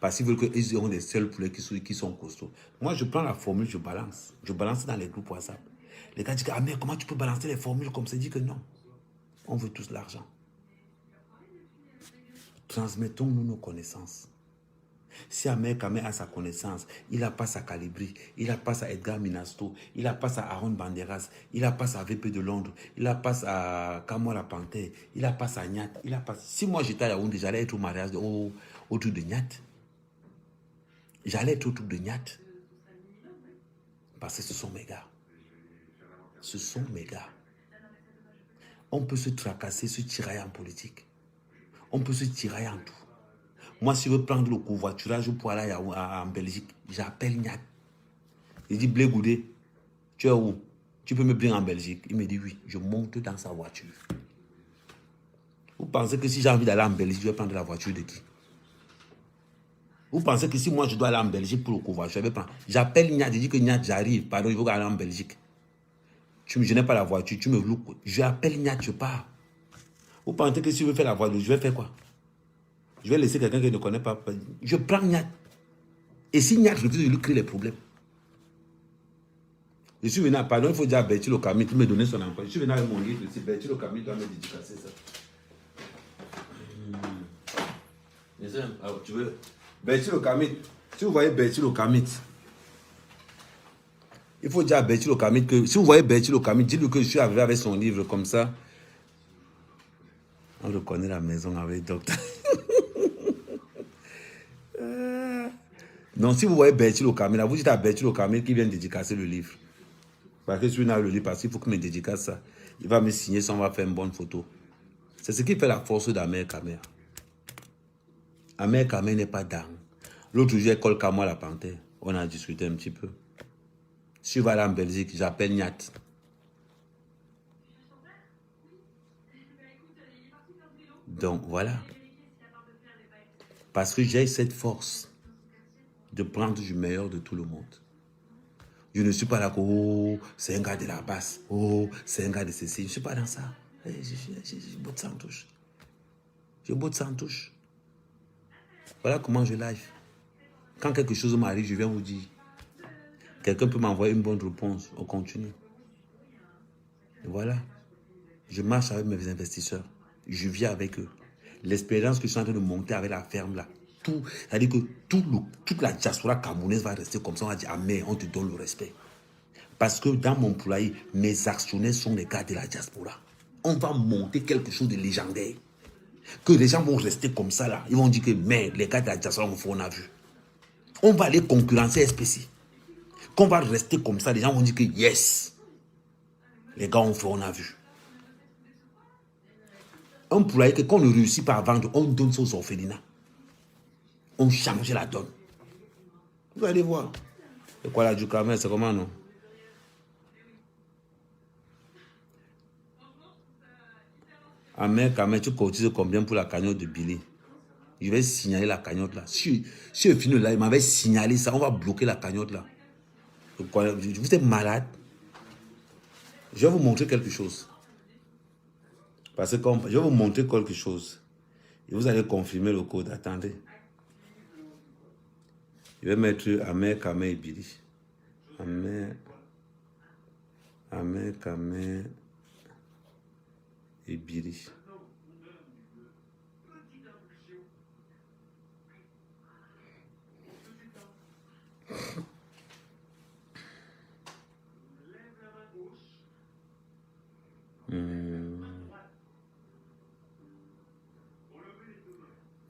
Parce qu'ils veulent qu'ils aient des seuls poulets qui sont costauds. Moi, je prends la formule, je balance. Je balance dans les groupes WhatsApp. Les gars disent, ah mais comment tu peux balancer les formules comme ça? Je dis que non. On veut tous l'argent. Transmettons-nous nos connaissances. Si Ahmed Kamel a sa connaissance, il n'a pas sa Calibri, il n'a pas sa Edgar Minasto, il n'a pas sa Aaron Banderas, il n'a pas sa VP de Londres, il n'a pas sa Kamwa la Panthère, il n'a pas sa Nyat, il n'a pas... Si moi j'étais à Yaoundé, j'allais être au mariage au truc de Nyat. J'allais être au truc de Nyat. Parce que ce sont mes gars. Ce sont mes gars. On peut se tracasser, se tirailler en politique. On peut se tirailler en tout. Moi, si je veux prendre le covoiturage pour aller en Belgique, j'appelle Nyat. Il dit, Blé Goudé, tu es où? Tu peux me prendre en Belgique? Il me dit oui. Je monte dans sa voiture. Vous pensez que si j'ai envie d'aller en Belgique, je vais prendre la voiture de qui? Vous pensez que si moi je dois aller en Belgique pour le covoiturage, je vais prendre. J'appelle Nyat, je dis que Nyat, j'arrive. Pardon, je veux aller en Belgique. Je n'ai pas la voiture, tu me loues. Je appelle Nyat, je pars. Vous pensez que si je veux faire la voiture, je vais faire quoi? Je vais laisser quelqu'un qui ne connaît pas. Je prends Nyat. Et si Nyat refuse, je lui crée les problèmes. Je suis venu à pardon, il faut dire à Bertil Okami qui me donnait son emploi. Je suis venu avec mon livre ici. Bertil Okami doit me dédicacer ça. Alors, tu veux. Bertil Okami. Si vous voyez Bertil Okami, il faut dire à Bertil Okami que si vous voyez Bertil Okami, dites-lui que je suis arrivé avec son livre comme ça. On reconnaît la maison avec docteur. Non, si vous voyez Bertil Okami, là, vous dites à Bertil Okami qui vient dédicacer le livre. Parce que je suis là le livre, parce qu'il faut qu'il me dédicace ça. Il va me signer ça, on va faire une bonne photo. C'est ce qui fait la force d'Ahmed Kamel. Ahmed Kamel n'est pas dingue. L'autre jour, école Kamwa la Panthère. On a discuté un petit peu. Si je vais aller en Belgique, j'appelle Nyat. Donc voilà. Parce que j'ai cette force de prendre du meilleur de tout le monde. Je ne suis pas là que oh, c'est un gars de la basse. Oh, c'est un gars de ceci. Je ne suis pas dans ça. J'ai beau de ça en touche. J'ai beau de ça en touche. Voilà comment je live. Quand quelque chose m'arrive, je viens vous dire. Quelqu'un peut m'envoyer une bonne réponse. On continue. Et voilà. Je marche avec mes investisseurs. Je vis avec eux. L'expérience que je suis en train de monter avec la ferme là. tout, c'est-à-dire que toute la diaspora camerounaise va rester comme ça. On va dire, ah mais on te donne le respect. Parce que dans mon poulailler, mes actionnaires sont les gars de la diaspora. On va monter quelque chose de légendaire. Que les gens vont rester comme ça là. Ils vont dire que, mais les gars de la diaspora, on a vu. On va aller concurrencer SPC. Qu'on va rester comme ça, les gens vont dire que, yes. Les gars, on a vu. Un poulailler que quand on ne réussit pas à vendre, on donne ça aux orphelinats. On change la donne. Vous allez voir. C'est quoi la du Carmel, c'est comment non? Amère Carmel, tu cotises combien pour la cagnotte de Billy? Je vais signaler la cagnotte là. Si je finis là, il m'avait signalé ça, on va bloquer la cagnotte là. Vous êtes malade? Je vais vous montrer quelque chose. Parce que je vais vous montrer quelque chose. Et vous allez confirmer le code. Attendez. Je vais mettre Amère Carmel et Billy. Amère Carmel et Billy.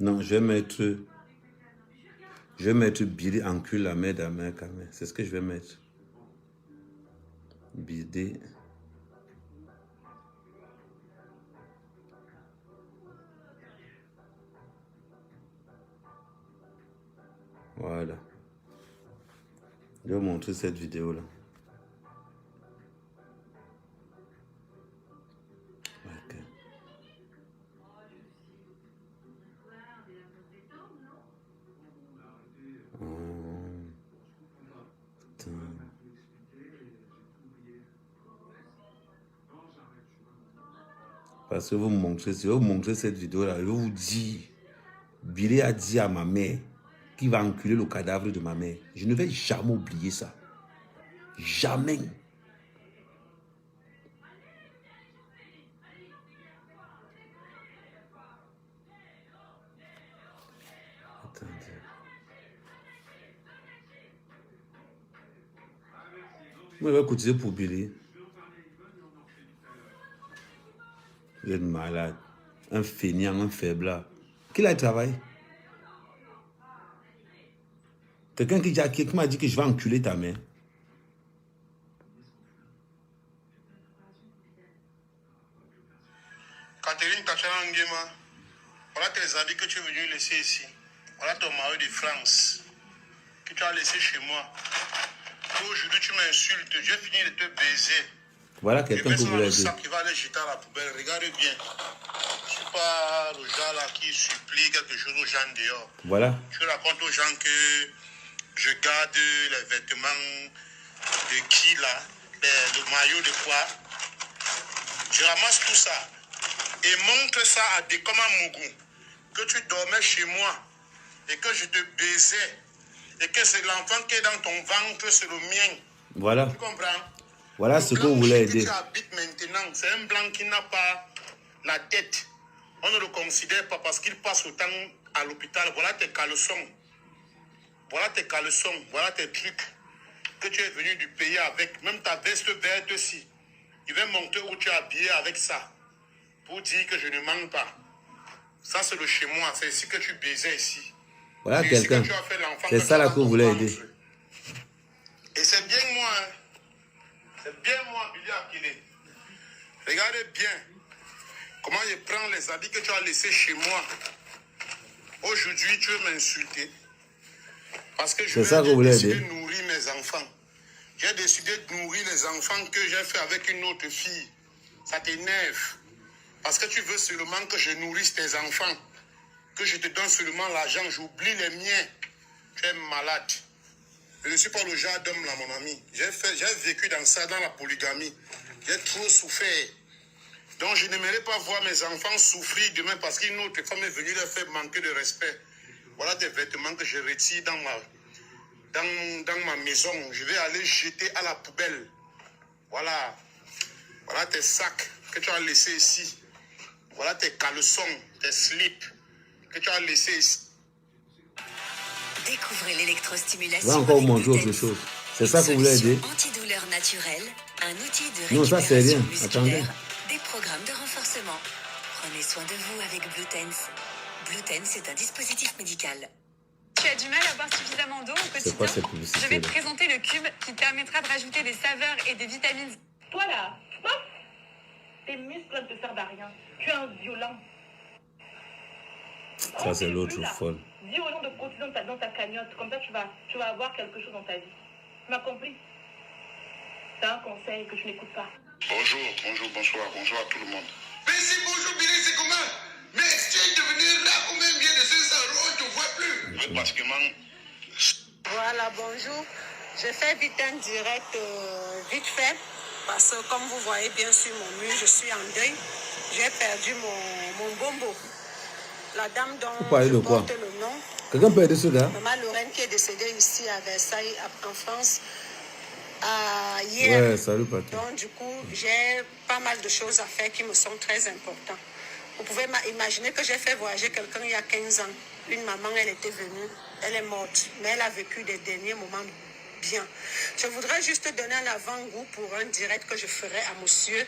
Non, je vais mettre Billy en cul la mère d'Amère Carmel. C'est ce que je vais mettre. Billy. Voilà. Je vais vous montrer cette vidéo là. Ok. Parce que vous me montrez, si je vais vous montrer cette vidéo là, je vais vous dire, Billy a dit à ma mère qu'il va enculer le cadavre de ma mère. Je ne vais jamais oublier ça. Jamais. Attendez. Moi, je vais cotiser pour Billy. Vous êtes malade. Un feignant, un faiblard. Qui a travaillé? Quelqu'un qui m'a dit que je vais enculer ta mère. Catherine Tachalangema, voilà tes habits que tu es venu laisser ici. Voilà ton mari de France que tu as laissé chez moi. Aujourd'hui, tu m'insultes. J'ai fini de te baiser. Voilà quelqu'un que vous voulez aider. Qui va aller jeter à la poubelle. Regarde bien. Je ne suis pas le genre là qui supplie quelque chose aux gens dehors. Voilà. Tu racontes aux gens que je garde les vêtements de qui là, le maillot de quoi. Je ramasse tout ça et montre ça à Dekoma Mougou que tu dormais chez moi et que je te baisais et que c'est l'enfant qui est dans ton ventre, c'est le mien. Voilà. Tu comprends? Voilà ce que vous voulez aider. Tu habites maintenant, c'est un blanc qui n'a pas la tête. On ne le considère pas parce qu'il passe autant à l'hôpital. Voilà tes caleçons. Voilà tes caleçons. Voilà tes trucs que tu es venu du pays avec. Même ta veste verte aussi. Il va montrer où tu es habillé avec ça. Pour dire que je ne manque pas. Ça, c'est le chez moi. C'est ici que tu baisais ici. Voilà quelqu'un. C'est ça là que vous voulez aider. Et c'est bien moi. Hein. C'est bien moi, Billy Akile. Regardez bien comment je prends les habits que tu as laissés chez moi. Aujourd'hui, tu veux m'insulter. Parce que je vais décider de nourrir mes enfants. J'ai décidé de nourrir les enfants que j'ai fait avec une autre fille. Ça t'énerve. Parce que tu veux seulement que je nourrisse tes enfants. Que je te donne seulement l'argent. J'oublie les miens. Tu es malade. Je ne suis pas le genre d'homme là, mon ami. J'ai vécu dans ça, dans la polygamie. J'ai trop souffert. Donc je n'aimerais pas voir mes enfants souffrir demain parce qu'une autre femme est venue leur faire manquer de respect. Voilà des vêtements que je retire dans ma maison. Je vais aller jeter à la poubelle. Voilà. Voilà tes sacs que tu as laissés ici. Voilà tes caleçons, tes slips que tu as laissés ici. Découvrez l'électrostimulation. Va encore avec montrer autre Bluetooth. chose. C'est Une ça que vous voulez solution aider? antidouleur naturelle, un outil de Non, ça, c'est récupération rien. Attendez. musculaire, des programmes de renforcement. Prenez soin de vous avec Bluetooth. Bluetooth est un dispositif médical. Tu as du mal à boire suffisamment d'eau au C'est quoi quotidien? cette publicité? Je vais te présenter le cube qui permettra de rajouter des saveurs et des vitamines. Toi là, stop. Tes muscles ne te servent à rien. Tu es un violent. Ça, c'est l'autre folle. Violent de protéines dans ta cagnotte. Comme ça, tu vas avoir quelque chose dans ta vie. Tu m'as compris? C'est un conseil que je n'écoute pas. Bonjour, bonsoir à tout le monde. Merci, bonjour, Billy, c'est comment? Mais tu es devenu là, combien bien de 500 euros, on ne te voit plus. Oui, parce que Voilà, bonjour. Je fais vite un direct vite fait parce que comme vous voyez bien sur mon mur, je suis en deuil. J'ai perdu mon bombo. La dame dont parlez je de quoi? porte le nom, Quelqu'un peut aider cela? Maman Lorraine, qui est décédée ici à Versailles en France hier. Ouais, salut Patrick. Donc du coup, j'ai pas mal de choses à faire qui me sont très importantes. Vous pouvez imaginer que j'ai fait voyager quelqu'un il y a 15 ans. Une maman, elle était venue, elle est morte, mais elle a vécu des derniers moments bien. Je voudrais juste donner un avant-goût pour un direct que je ferai à monsieur.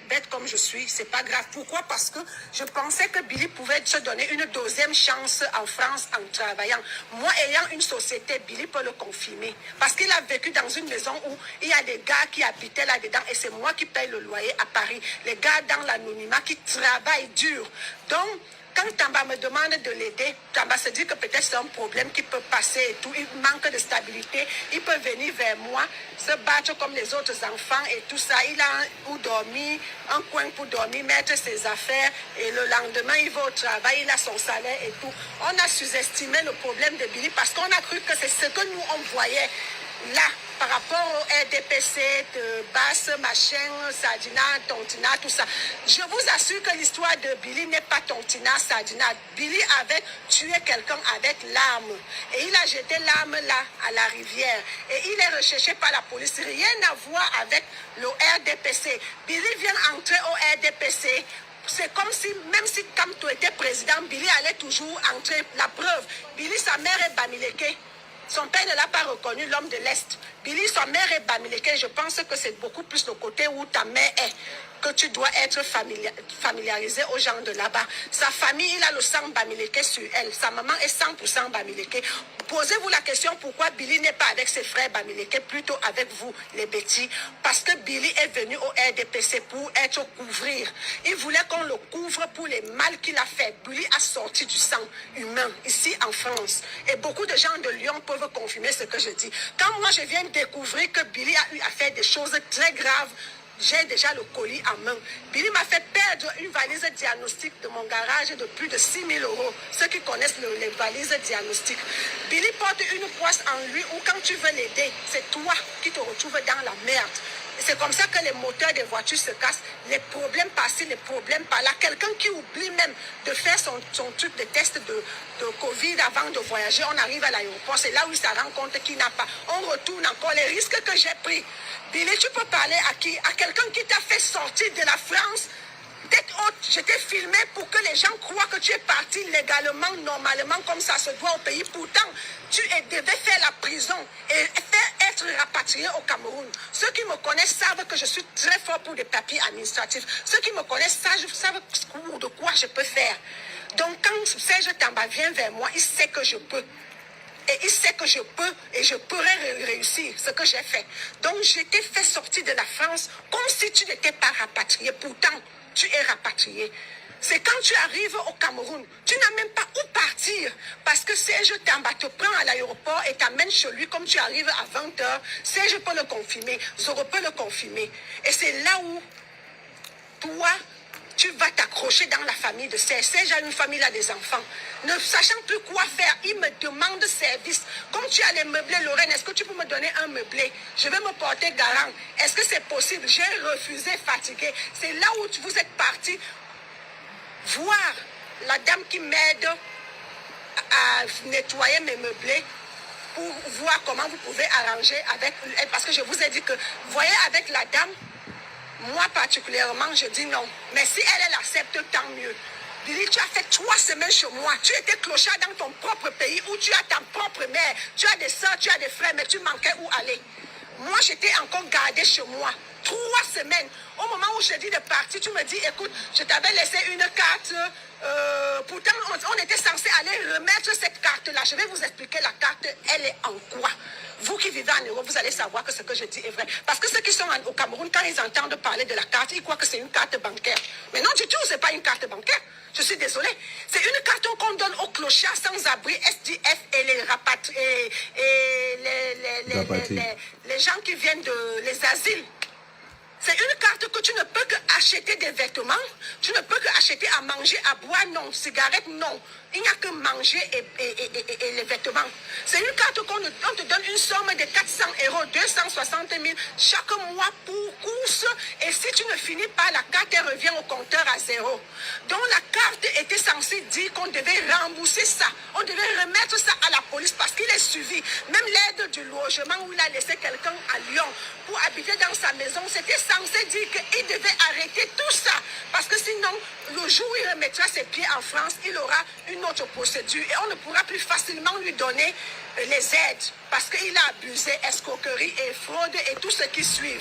Bête comme je suis, c'est pas grave. Pourquoi? Parce que je pensais que Billy pouvait se donner une deuxième chance en France en travaillant. Moi, ayant une société, Billy peut le confirmer. Parce qu'il a vécu dans une maison où il y a des gars qui habitaient là-dedans et c'est moi qui paye le loyer à Paris. Les gars dans l'anonymat qui travaillent dur. Donc, quand Tamba me demande de l'aider, Tamba se dit que peut-être c'est un problème qui peut passer et tout. Il manque de stabilité. Il peut venir vers moi, se battre comme les autres enfants et tout ça. Il a où dormir, un coin pour dormir, mettre ses affaires. Et le lendemain, il va au travail, il a son salaire et tout. On a sous-estimé le problème de Billy parce qu'on a cru que c'est ce que nous, on voyait là, par rapport au RDPC, de Basse, Machin, Sadina, Tontina, tout ça. Je vous assure que l'histoire de Billy n'est pas Tontina, Sadina. Billy avait tué quelqu'un avec l'arme. Et il a jeté l'arme là, à la rivière. Et il est recherché par la police. Rien à voir avec le RDPC. Billy vient entrer au RDPC. C'est comme si, même si Kamto était président, Billy allait toujours entrer. La preuve, Billy, sa mère est Bamileke. Son père ne l'a pas reconnu, l'homme de l'Est. Billy, sa mère est Bamileke. Je pense que c'est beaucoup plus le côté où ta mère est que tu dois être familiarisé aux gens de là-bas. Sa famille, il a le sang Bamileke sur elle. Sa maman est 100% Bamileke. Posez-vous la question pourquoi Billy n'est pas avec ses frères Bamileke, plutôt avec vous, les bêtis. Parce que Billy est venu au RDPC pour être couvrir. Il voulait qu'on le couvre pour les mal qu'il a fait. Billy a sorti du sang humain ici en France. Et beaucoup de gens de Lyon peuvent confirmer ce que je dis. Quand moi je viens découvrir que Billy a eu à faire des choses très graves, j'ai déjà le colis en main. Billy m'a fait perdre une valise diagnostique de mon garage de plus de 6 000 euros. Ceux qui connaissent les valises diagnostiques. Billy porte une poisse en lui où quand tu veux l'aider, c'est toi qui te retrouves dans la merde. C'est comme ça que les moteurs des voitures se cassent. Les problèmes par-ci, les problèmes par-là. Quelqu'un qui oublie même de faire son truc de test de Covid avant de voyager. On arrive à l'aéroport, c'est là où il se rend compte qu'il n'a pas. On retourne encore. Les risques que j'ai pris. Billy, tu peux parler à qui? À quelqu'un qui t'a fait sortir de la France tête haute. Je t'ai filmé pour que les gens croient que tu es parti légalement, normalement, comme ça se doit au pays. Pourtant, tu devais faire la prison et faire être rapatrié au Cameroun. Ceux qui me connaissent savent que je suis très fort pour des papiers administratifs. Ceux qui me connaissent savent de quoi je peux faire. Donc, quand Serge Tamba vient vers moi, il sait que je peux. Et il sait que je peux et je pourrais réussir ce que j'ai fait. Donc, j'ai été fait sortir de la France comme si tu n'étais pas rapatrié. Pourtant, tu es rapatrié. C'est quand tu arrives au Cameroun, tu n'as même pas où partir. Parce que Serge Tamba te prend à l'aéroport et t'amène chez lui comme tu arrives à 20h. Serge peut le confirmer, Zoro peut le confirmer. Et c'est là où, toi, tu vas t'accrocher dans la famille de Serge. Serge a une famille, il a des enfants. Ne sachant plus quoi faire, il me demande service. Comme tu as les meublés, Lorraine, est-ce que tu peux me donner un meublé? Je vais me porter garant. Est-ce que c'est possible? J'ai refusé, fatigué. C'est là où vous êtes parti voir la dame qui m'aide à nettoyer mes meublés pour voir comment vous pouvez arranger avec elle. Parce que je vous ai dit que, voyez, avec la dame, moi particulièrement, je dis non. Mais si elle accepte, tant mieux. Billy, tu as fait 3 semaines chez moi. Tu étais clochard dans ton propre pays où tu as ta propre mère. Tu as des soeurs, tu as des frères, mais tu manquais où aller. Moi, j'étais encore gardée chez moi. 3 semaines. Au moment où je dis de partir, tu me dis, écoute, je t'avais laissé une carte. Pourtant, on était censé aller remettre cette carte-là. Je vais vous expliquer la carte, elle est en quoi. Vous qui vivez en Europe, vous allez savoir que ce que je dis est vrai. Parce que ceux qui sont au Cameroun, quand ils entendent parler de la carte, ils croient que c'est une carte bancaire. Mais non du tout, ce n'est pas une carte bancaire. Je suis désolée. C'est une carte qu'on donne aux clochards sans-abri, SDF et les rapatriés, les gens qui viennent les asiles. C'est une carte que tu ne peux qu'acheter des vêtements, tu ne peux qu'acheter à manger, à boire, non, cigarettes, non. Il n'y a que manger et les vêtements. C'est une carte qu'on te donne une somme de 400 €, 260 000 chaque mois pour course. Et si tu ne finis pas, la carte elle revient au compteur à 0. Donc la carte était censée dire qu'on devait rembourser ça. On devait remettre ça à la police parce qu'il est suivi. Même l'aide du logement où il a laissé quelqu'un à Lyon pour habiter dans sa maison, c'était censé dire qu'il devait arrêter tout ça. Parce que sinon, le jour où il remettra ses pieds en France, il aura une autre procédure et on ne pourra plus facilement lui donner les aides parce qu'il a abusé, escroquerie et fraude et tout ce qui suit.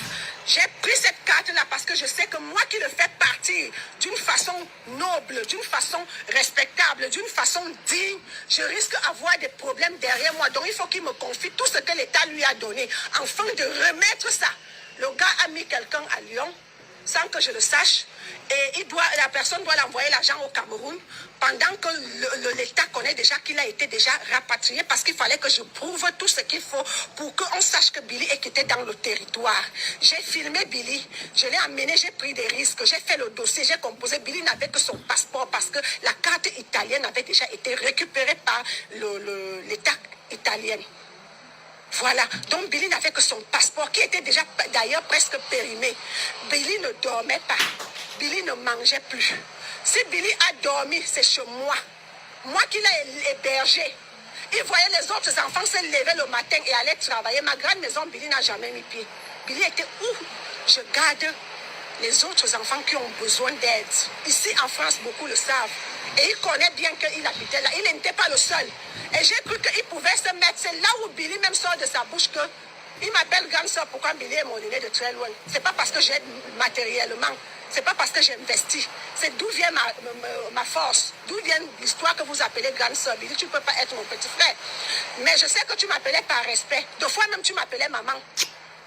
J'ai pris cette carte-là parce que je sais que moi qui le fais partir d'une façon noble, d'une façon respectable, d'une façon digne, je risque d'avoir des problèmes derrière moi. Donc il faut qu'il me confie tout ce que l'État lui a donné afin de remettre ça. Le gars a mis quelqu'un à Lyon sans que je le sache et la personne doit l'envoyer l'argent au Cameroun pendant que l'État connaît déjà qu'il a été déjà rapatrié parce qu'il fallait que je prouve tout ce qu'il faut pour qu'on sache que Billy est quitté dans le territoire. J'ai filmé Billy, je l'ai amené, j'ai pris des risques, j'ai fait le dossier, j'ai composé. Billy n'avait que son passeport parce que la carte italienne avait déjà été récupérée par l'État italien. Voilà, donc Billy n'avait que son passeport qui était déjà d'ailleurs presque périmé. Billy ne dormait pas, Billy ne mangeait plus. Si Billy a dormi, c'est chez moi. Moi qui l'ai hébergé. Il voyait les autres enfants se lever le matin et aller travailler. Ma grande maison, Billy n'a jamais mis pied. Billy était où? Je garde les autres enfants qui ont besoin d'aide. Ici en France, beaucoup le savent. Et il connaît bien qu'il habitait là. Il n'était pas le seul. Et j'ai cru qu'il pouvait se mettre. C'est là où Billy même sort de sa bouche que il m'appelle grande soeur. Pourquoi Billy est mon aîné de très loin? C'est pas parce que j'aide matériellement. C'est pas parce que j'investis. C'est d'où vient ma force. D'où vient l'histoire que vous appelez grande soeur. Billy, tu ne peux pas être mon petit frère. Mais je sais que tu m'appelais par respect. Deux fois même tu m'appelais maman.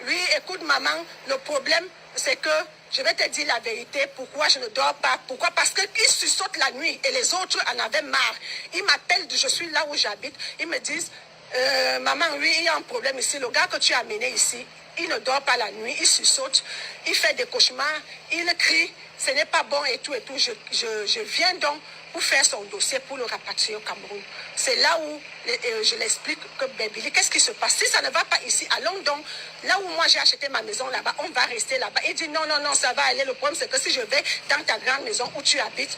Oui, écoute maman, le problème c'est que je vais te dire la vérité, pourquoi je ne dors pas. Pourquoi? Parce qu'ils sursautent la nuit et les autres en avaient marre. Ils m'appellent, je suis là où j'habite, ils me disent, maman, oui, il y a un problème ici. Le gars que tu as amené ici, il ne dort pas la nuit, il sursaute, il fait des cauchemars, il crie, ce n'est pas bon et tout et tout. Je viens donc pour faire son dossier pour le rapatrier au Cameroun. C'est là où je l'explique que Billy, qu'est-ce qui se passe? Si ça ne va pas ici, allons donc là où moi j'ai acheté ma maison là-bas, on va rester là-bas. Il dit non, ça va aller. Le problème c'est que si je vais dans ta grande maison où tu habites,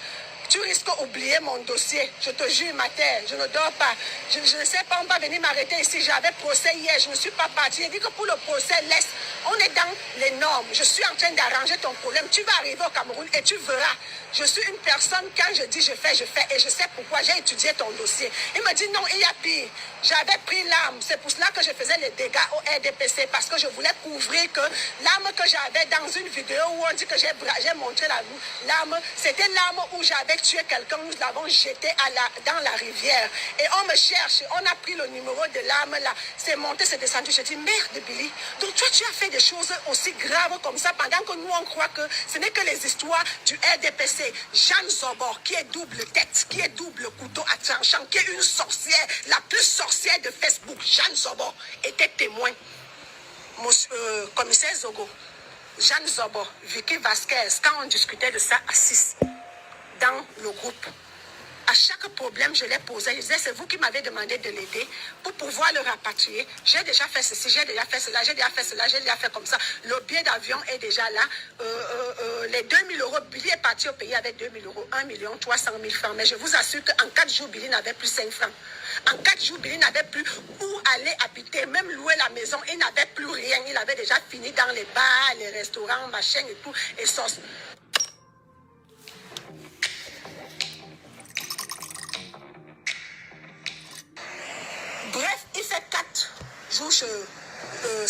tu risques d'oublier mon dossier. Je te jure, ma terre, je ne dors pas. Je ne sais pas, on va venir m'arrêter ici. J'avais procès hier, je ne suis pas partie. J'ai dit que pour le procès, laisse. On est dans les normes. Je suis en train d'arranger ton problème. Tu vas arriver au Cameroun et tu verras. Je suis une personne, quand je dis je fais. Et je sais pourquoi. J'ai étudié ton dossier. Il me dit non, il y a pire. J'avais pris l'arme. C'est pour cela que je faisais les dégâts au RDPC. Parce que je voulais couvrir que l'arme que j'avais dans une vidéo où on dit que j'ai montré l'arme, c'était l'arme où j'avais tué quelqu'un. Nous l'avons jeté dans la rivière. Et on me cherche. On a pris le numéro de l'arme là. C'est monté, c'est descendu. Je dis merde Billy. Donc toi tu as fait des choses aussi graves comme ça pendant que nous on croit que ce n'est que les histoires du RDPC. Jeanne Zobor qui est double tête, qui est double couteau à tranchant, qui est une sorcière, la plus sorcière de Facebook. Jeanne Zobor était témoin. Commissaire Zogo, Jeanne Zobor, Vicky Vasquez, quand on discutait de ça à 6 dans le groupe, à chaque problème, je l'ai posé. Je disais, c'est vous qui m'avez demandé de l'aider pour pouvoir le rapatrier. J'ai déjà fait ceci, j'ai déjà fait cela, j'ai déjà fait cela, j'ai déjà fait comme ça. Le billet d'avion est déjà là. Les 2 000 €, Billy est parti au pays avec 2 000 €, 1 300 000 francs. Mais je vous assure qu'en 4 jours, Billy n'avait plus 5 francs. En 4 jours, Billy n'avait plus où aller habiter, même louer la maison. Il n'avait plus rien. Il avait déjà fini dans les bars, les restaurants, machin et tout. Et sauce.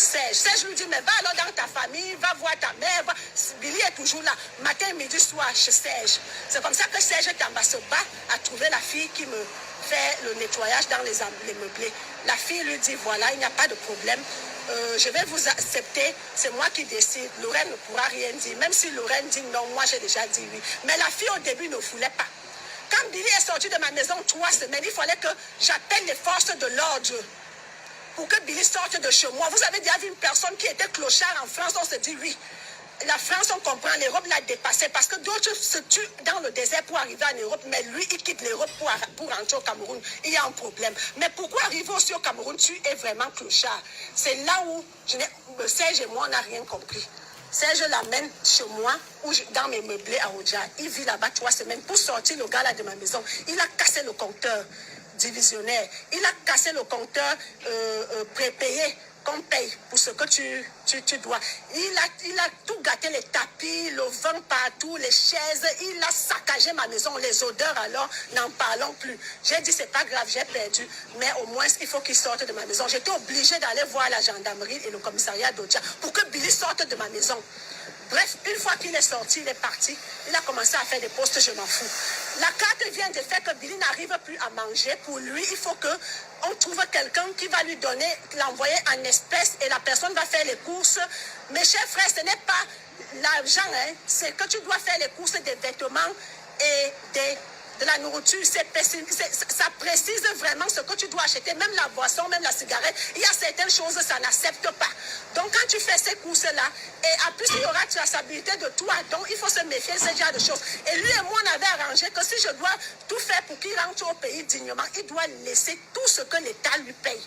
Serge. Serge lui dit, mais va alors dans ta famille, va voir ta mère. Billy est toujours là, matin, midi, soir, chez Serge. C'est comme ça que Serge Tamba se bat à trouver la fille qui me fait le nettoyage dans les meublés. La fille lui dit, voilà, il n'y a pas de problème. Je vais vous accepter, c'est moi qui décide. Lorraine ne pourra rien dire. Même si Lorraine dit non, moi j'ai déjà dit oui. Mais la fille au début ne voulait pas. Quand Billy est sorti de ma maison 3 semaines, il fallait que j'appelle les forces de l'ordre pour que Billy sorte de chez moi. Vous avez déjà vu une personne qui était clochard en France, on se dit oui. La France, on comprend, l'Europe l'a dépassé parce que d'autres se tuent dans le désert pour arriver en Europe, mais lui, il quitte l'Europe pour rentrer au Cameroun. Il y a un problème. Mais pourquoi arriver aussi au Cameroun, tu es vraiment clochard? C'est là où Serge et moi, on n'a rien compris. Serge l'amène chez moi, dans mes meublés à Oja. Il vit là-bas 3 semaines. Pour sortir le gars là de ma maison, il a cassé le compteur divisionnaire. Il a cassé le compteur prépayé qu'on paye pour ce que tu dois. Il a tout gâté, les tapis, le vent partout, les chaises. Il a saccagé ma maison. Les odeurs, alors, n'en parlons plus. J'ai dit, c'est pas grave, j'ai perdu. Mais au moins, il faut qu'il sorte de ma maison. J'étais obligée d'aller voir la gendarmerie et le commissariat d'Odia pour que Billy sorte de ma maison. Bref, une fois qu'il est sorti, il est parti. Il a commencé à faire des postes, je m'en fous. La carte vient de faire que Billy n'arrive plus à manger. Pour lui, il faut qu'on trouve quelqu'un qui va lui donner, l'envoyer en espèces et la personne va faire les courses. Mes chers frères, ce n'est pas l'argent, hein. C'est que tu dois faire les courses des vêtements et de la nourriture. Ça précise vraiment ce que tu dois acheter. Même la boisson, même la cigarette. Il y a certaines choses, ça n'accepte pas. Donc, quand tu fais ces courses-là, et en plus, il y aura traçabilité de toi. Donc, il faut se méfier de ce genre de choses. Et lui et moi, on avait arrangé que si je dois tout faire pour qu'il rentre au pays dignement, il doit laisser tout ce que l'État lui paye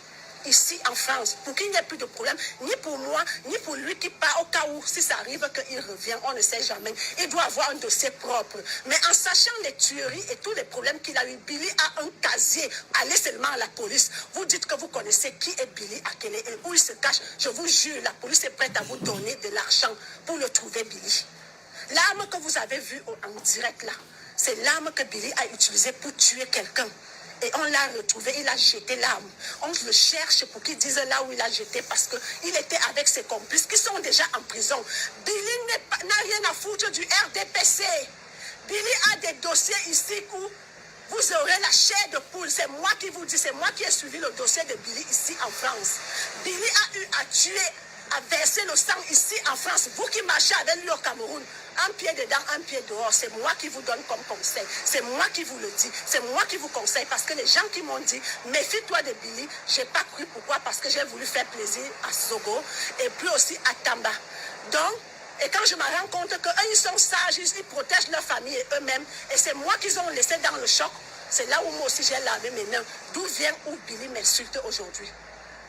ici en France, pour qu'il n'y ait plus de problème, ni pour moi, ni pour lui qui part au cas où, si ça arrive qu'il revient, on ne sait jamais. Il doit avoir un dossier propre. Mais en sachant les tueries et tous les problèmes qu'il a eu, Billy a un casier. Allez seulement à la police. Vous dites que vous connaissez qui est Billy, à quel est, où il se cache. Je vous jure, la police est prête à vous donner de l'argent pour le trouver, Billy. L'arme que vous avez vue en direct là, c'est l'arme que Billy a utilisée pour tuer quelqu'un. Et on l'a retrouvé, il a jeté l'arme. On le cherche pour qu'il dise là où il a jeté parce qu'il était avec ses complices qui sont déjà en prison. Billy n'a rien à foutre du RDPC. Billy a des dossiers ici où vous aurez la chair de poule. C'est moi qui vous dis, c'est moi qui ai suivi le dossier de Billy ici en France. Billy a eu à tuer, à verser le sang ici en France. Vous qui marchez avec lui au Cameroun, un pied dedans, un pied dehors, c'est moi qui vous donne comme conseil. C'est moi qui vous le dis. C'est moi qui vous conseille parce que les gens qui m'ont dit, méfie-toi de Billy, j'ai pas cru. Pourquoi? Parce que j'ai voulu faire plaisir à Sogo et puis aussi à Tamba. Donc, et quand je me rends compte qu'eux, ils sont sages, ils protègent leur famille et eux-mêmes, et c'est moi qu'ils ont laissé dans le choc, c'est là où moi aussi j'ai lavé mes mains. D'où vient où Billy m'insulte aujourd'hui?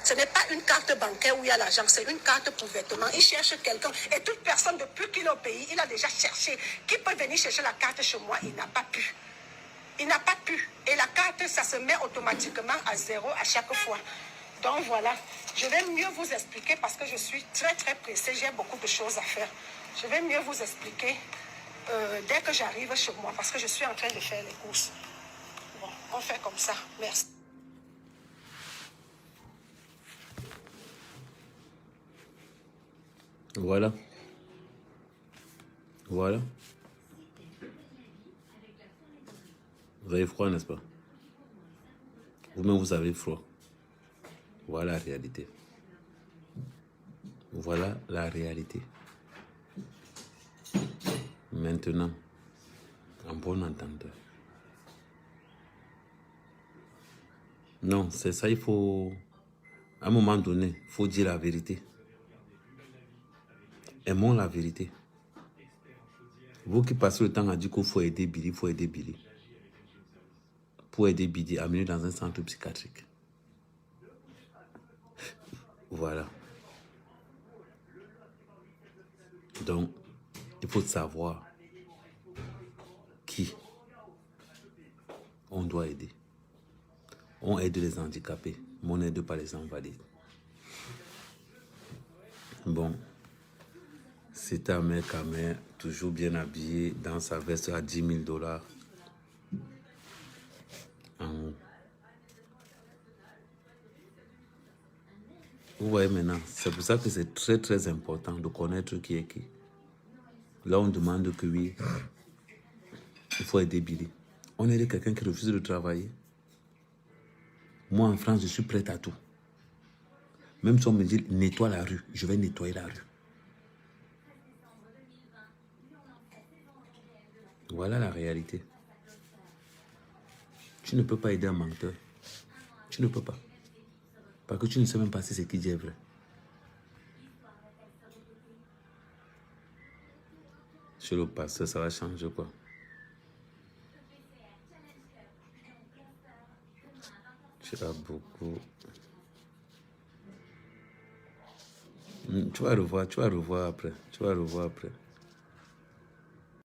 Ce n'est pas une carte bancaire où il y a l'argent, c'est une carte pour vêtements. Il cherche quelqu'un. Et toute personne, depuis qu'il est au pays, il a déjà cherché. Qui peut venir chercher la carte chez moi? Il n'a pas pu. Il n'a pas pu. Et la carte, ça se met automatiquement à 0 à chaque fois. Donc voilà, je vais mieux vous expliquer parce que je suis très très pressée. J'ai beaucoup de choses à faire. Je vais mieux vous expliquer dès que j'arrive chez moi parce que je suis en train de faire les courses. Bon, on fait comme ça. Merci. Voilà. Voilà. Vous avez froid, n'est-ce pas? Vous-même, vous avez froid. Voilà la réalité. Voilà la réalité. Maintenant, en bon entendeur. Non, c'est ça, il faut... À un moment donné, il faut dire la vérité. Aimons la vérité. Vous qui passez le temps à dire qu'il faut aider Billy, il faut aider Billy. Pour aider Billy, amener dans un centre psychiatrique. Voilà. Donc, il faut savoir qui on doit aider. On aide les handicapés, mais on n'aide pas les invalides. Bon. C'est un mec à main, toujours bien habillé, dans sa veste à $10 000. En haut. Vous voyez maintenant, c'est pour ça que c'est très très important de connaître qui est qui. Là, on demande que oui, il faut aider Billy. On aide quelqu'un qui refuse de travailler. Moi, en France, je suis prêt à tout. Même si on me dit nettoie la rue, je vais nettoyer la rue. Voilà la réalité. Tu ne peux pas aider un menteur. Tu ne peux pas. Parce que tu ne sais même pas si ce qu'il dit est vrai. Chez le pasteur, ça va changer quoi? Tu as beaucoup. Tu vas revoir après. Tu vas revoir après.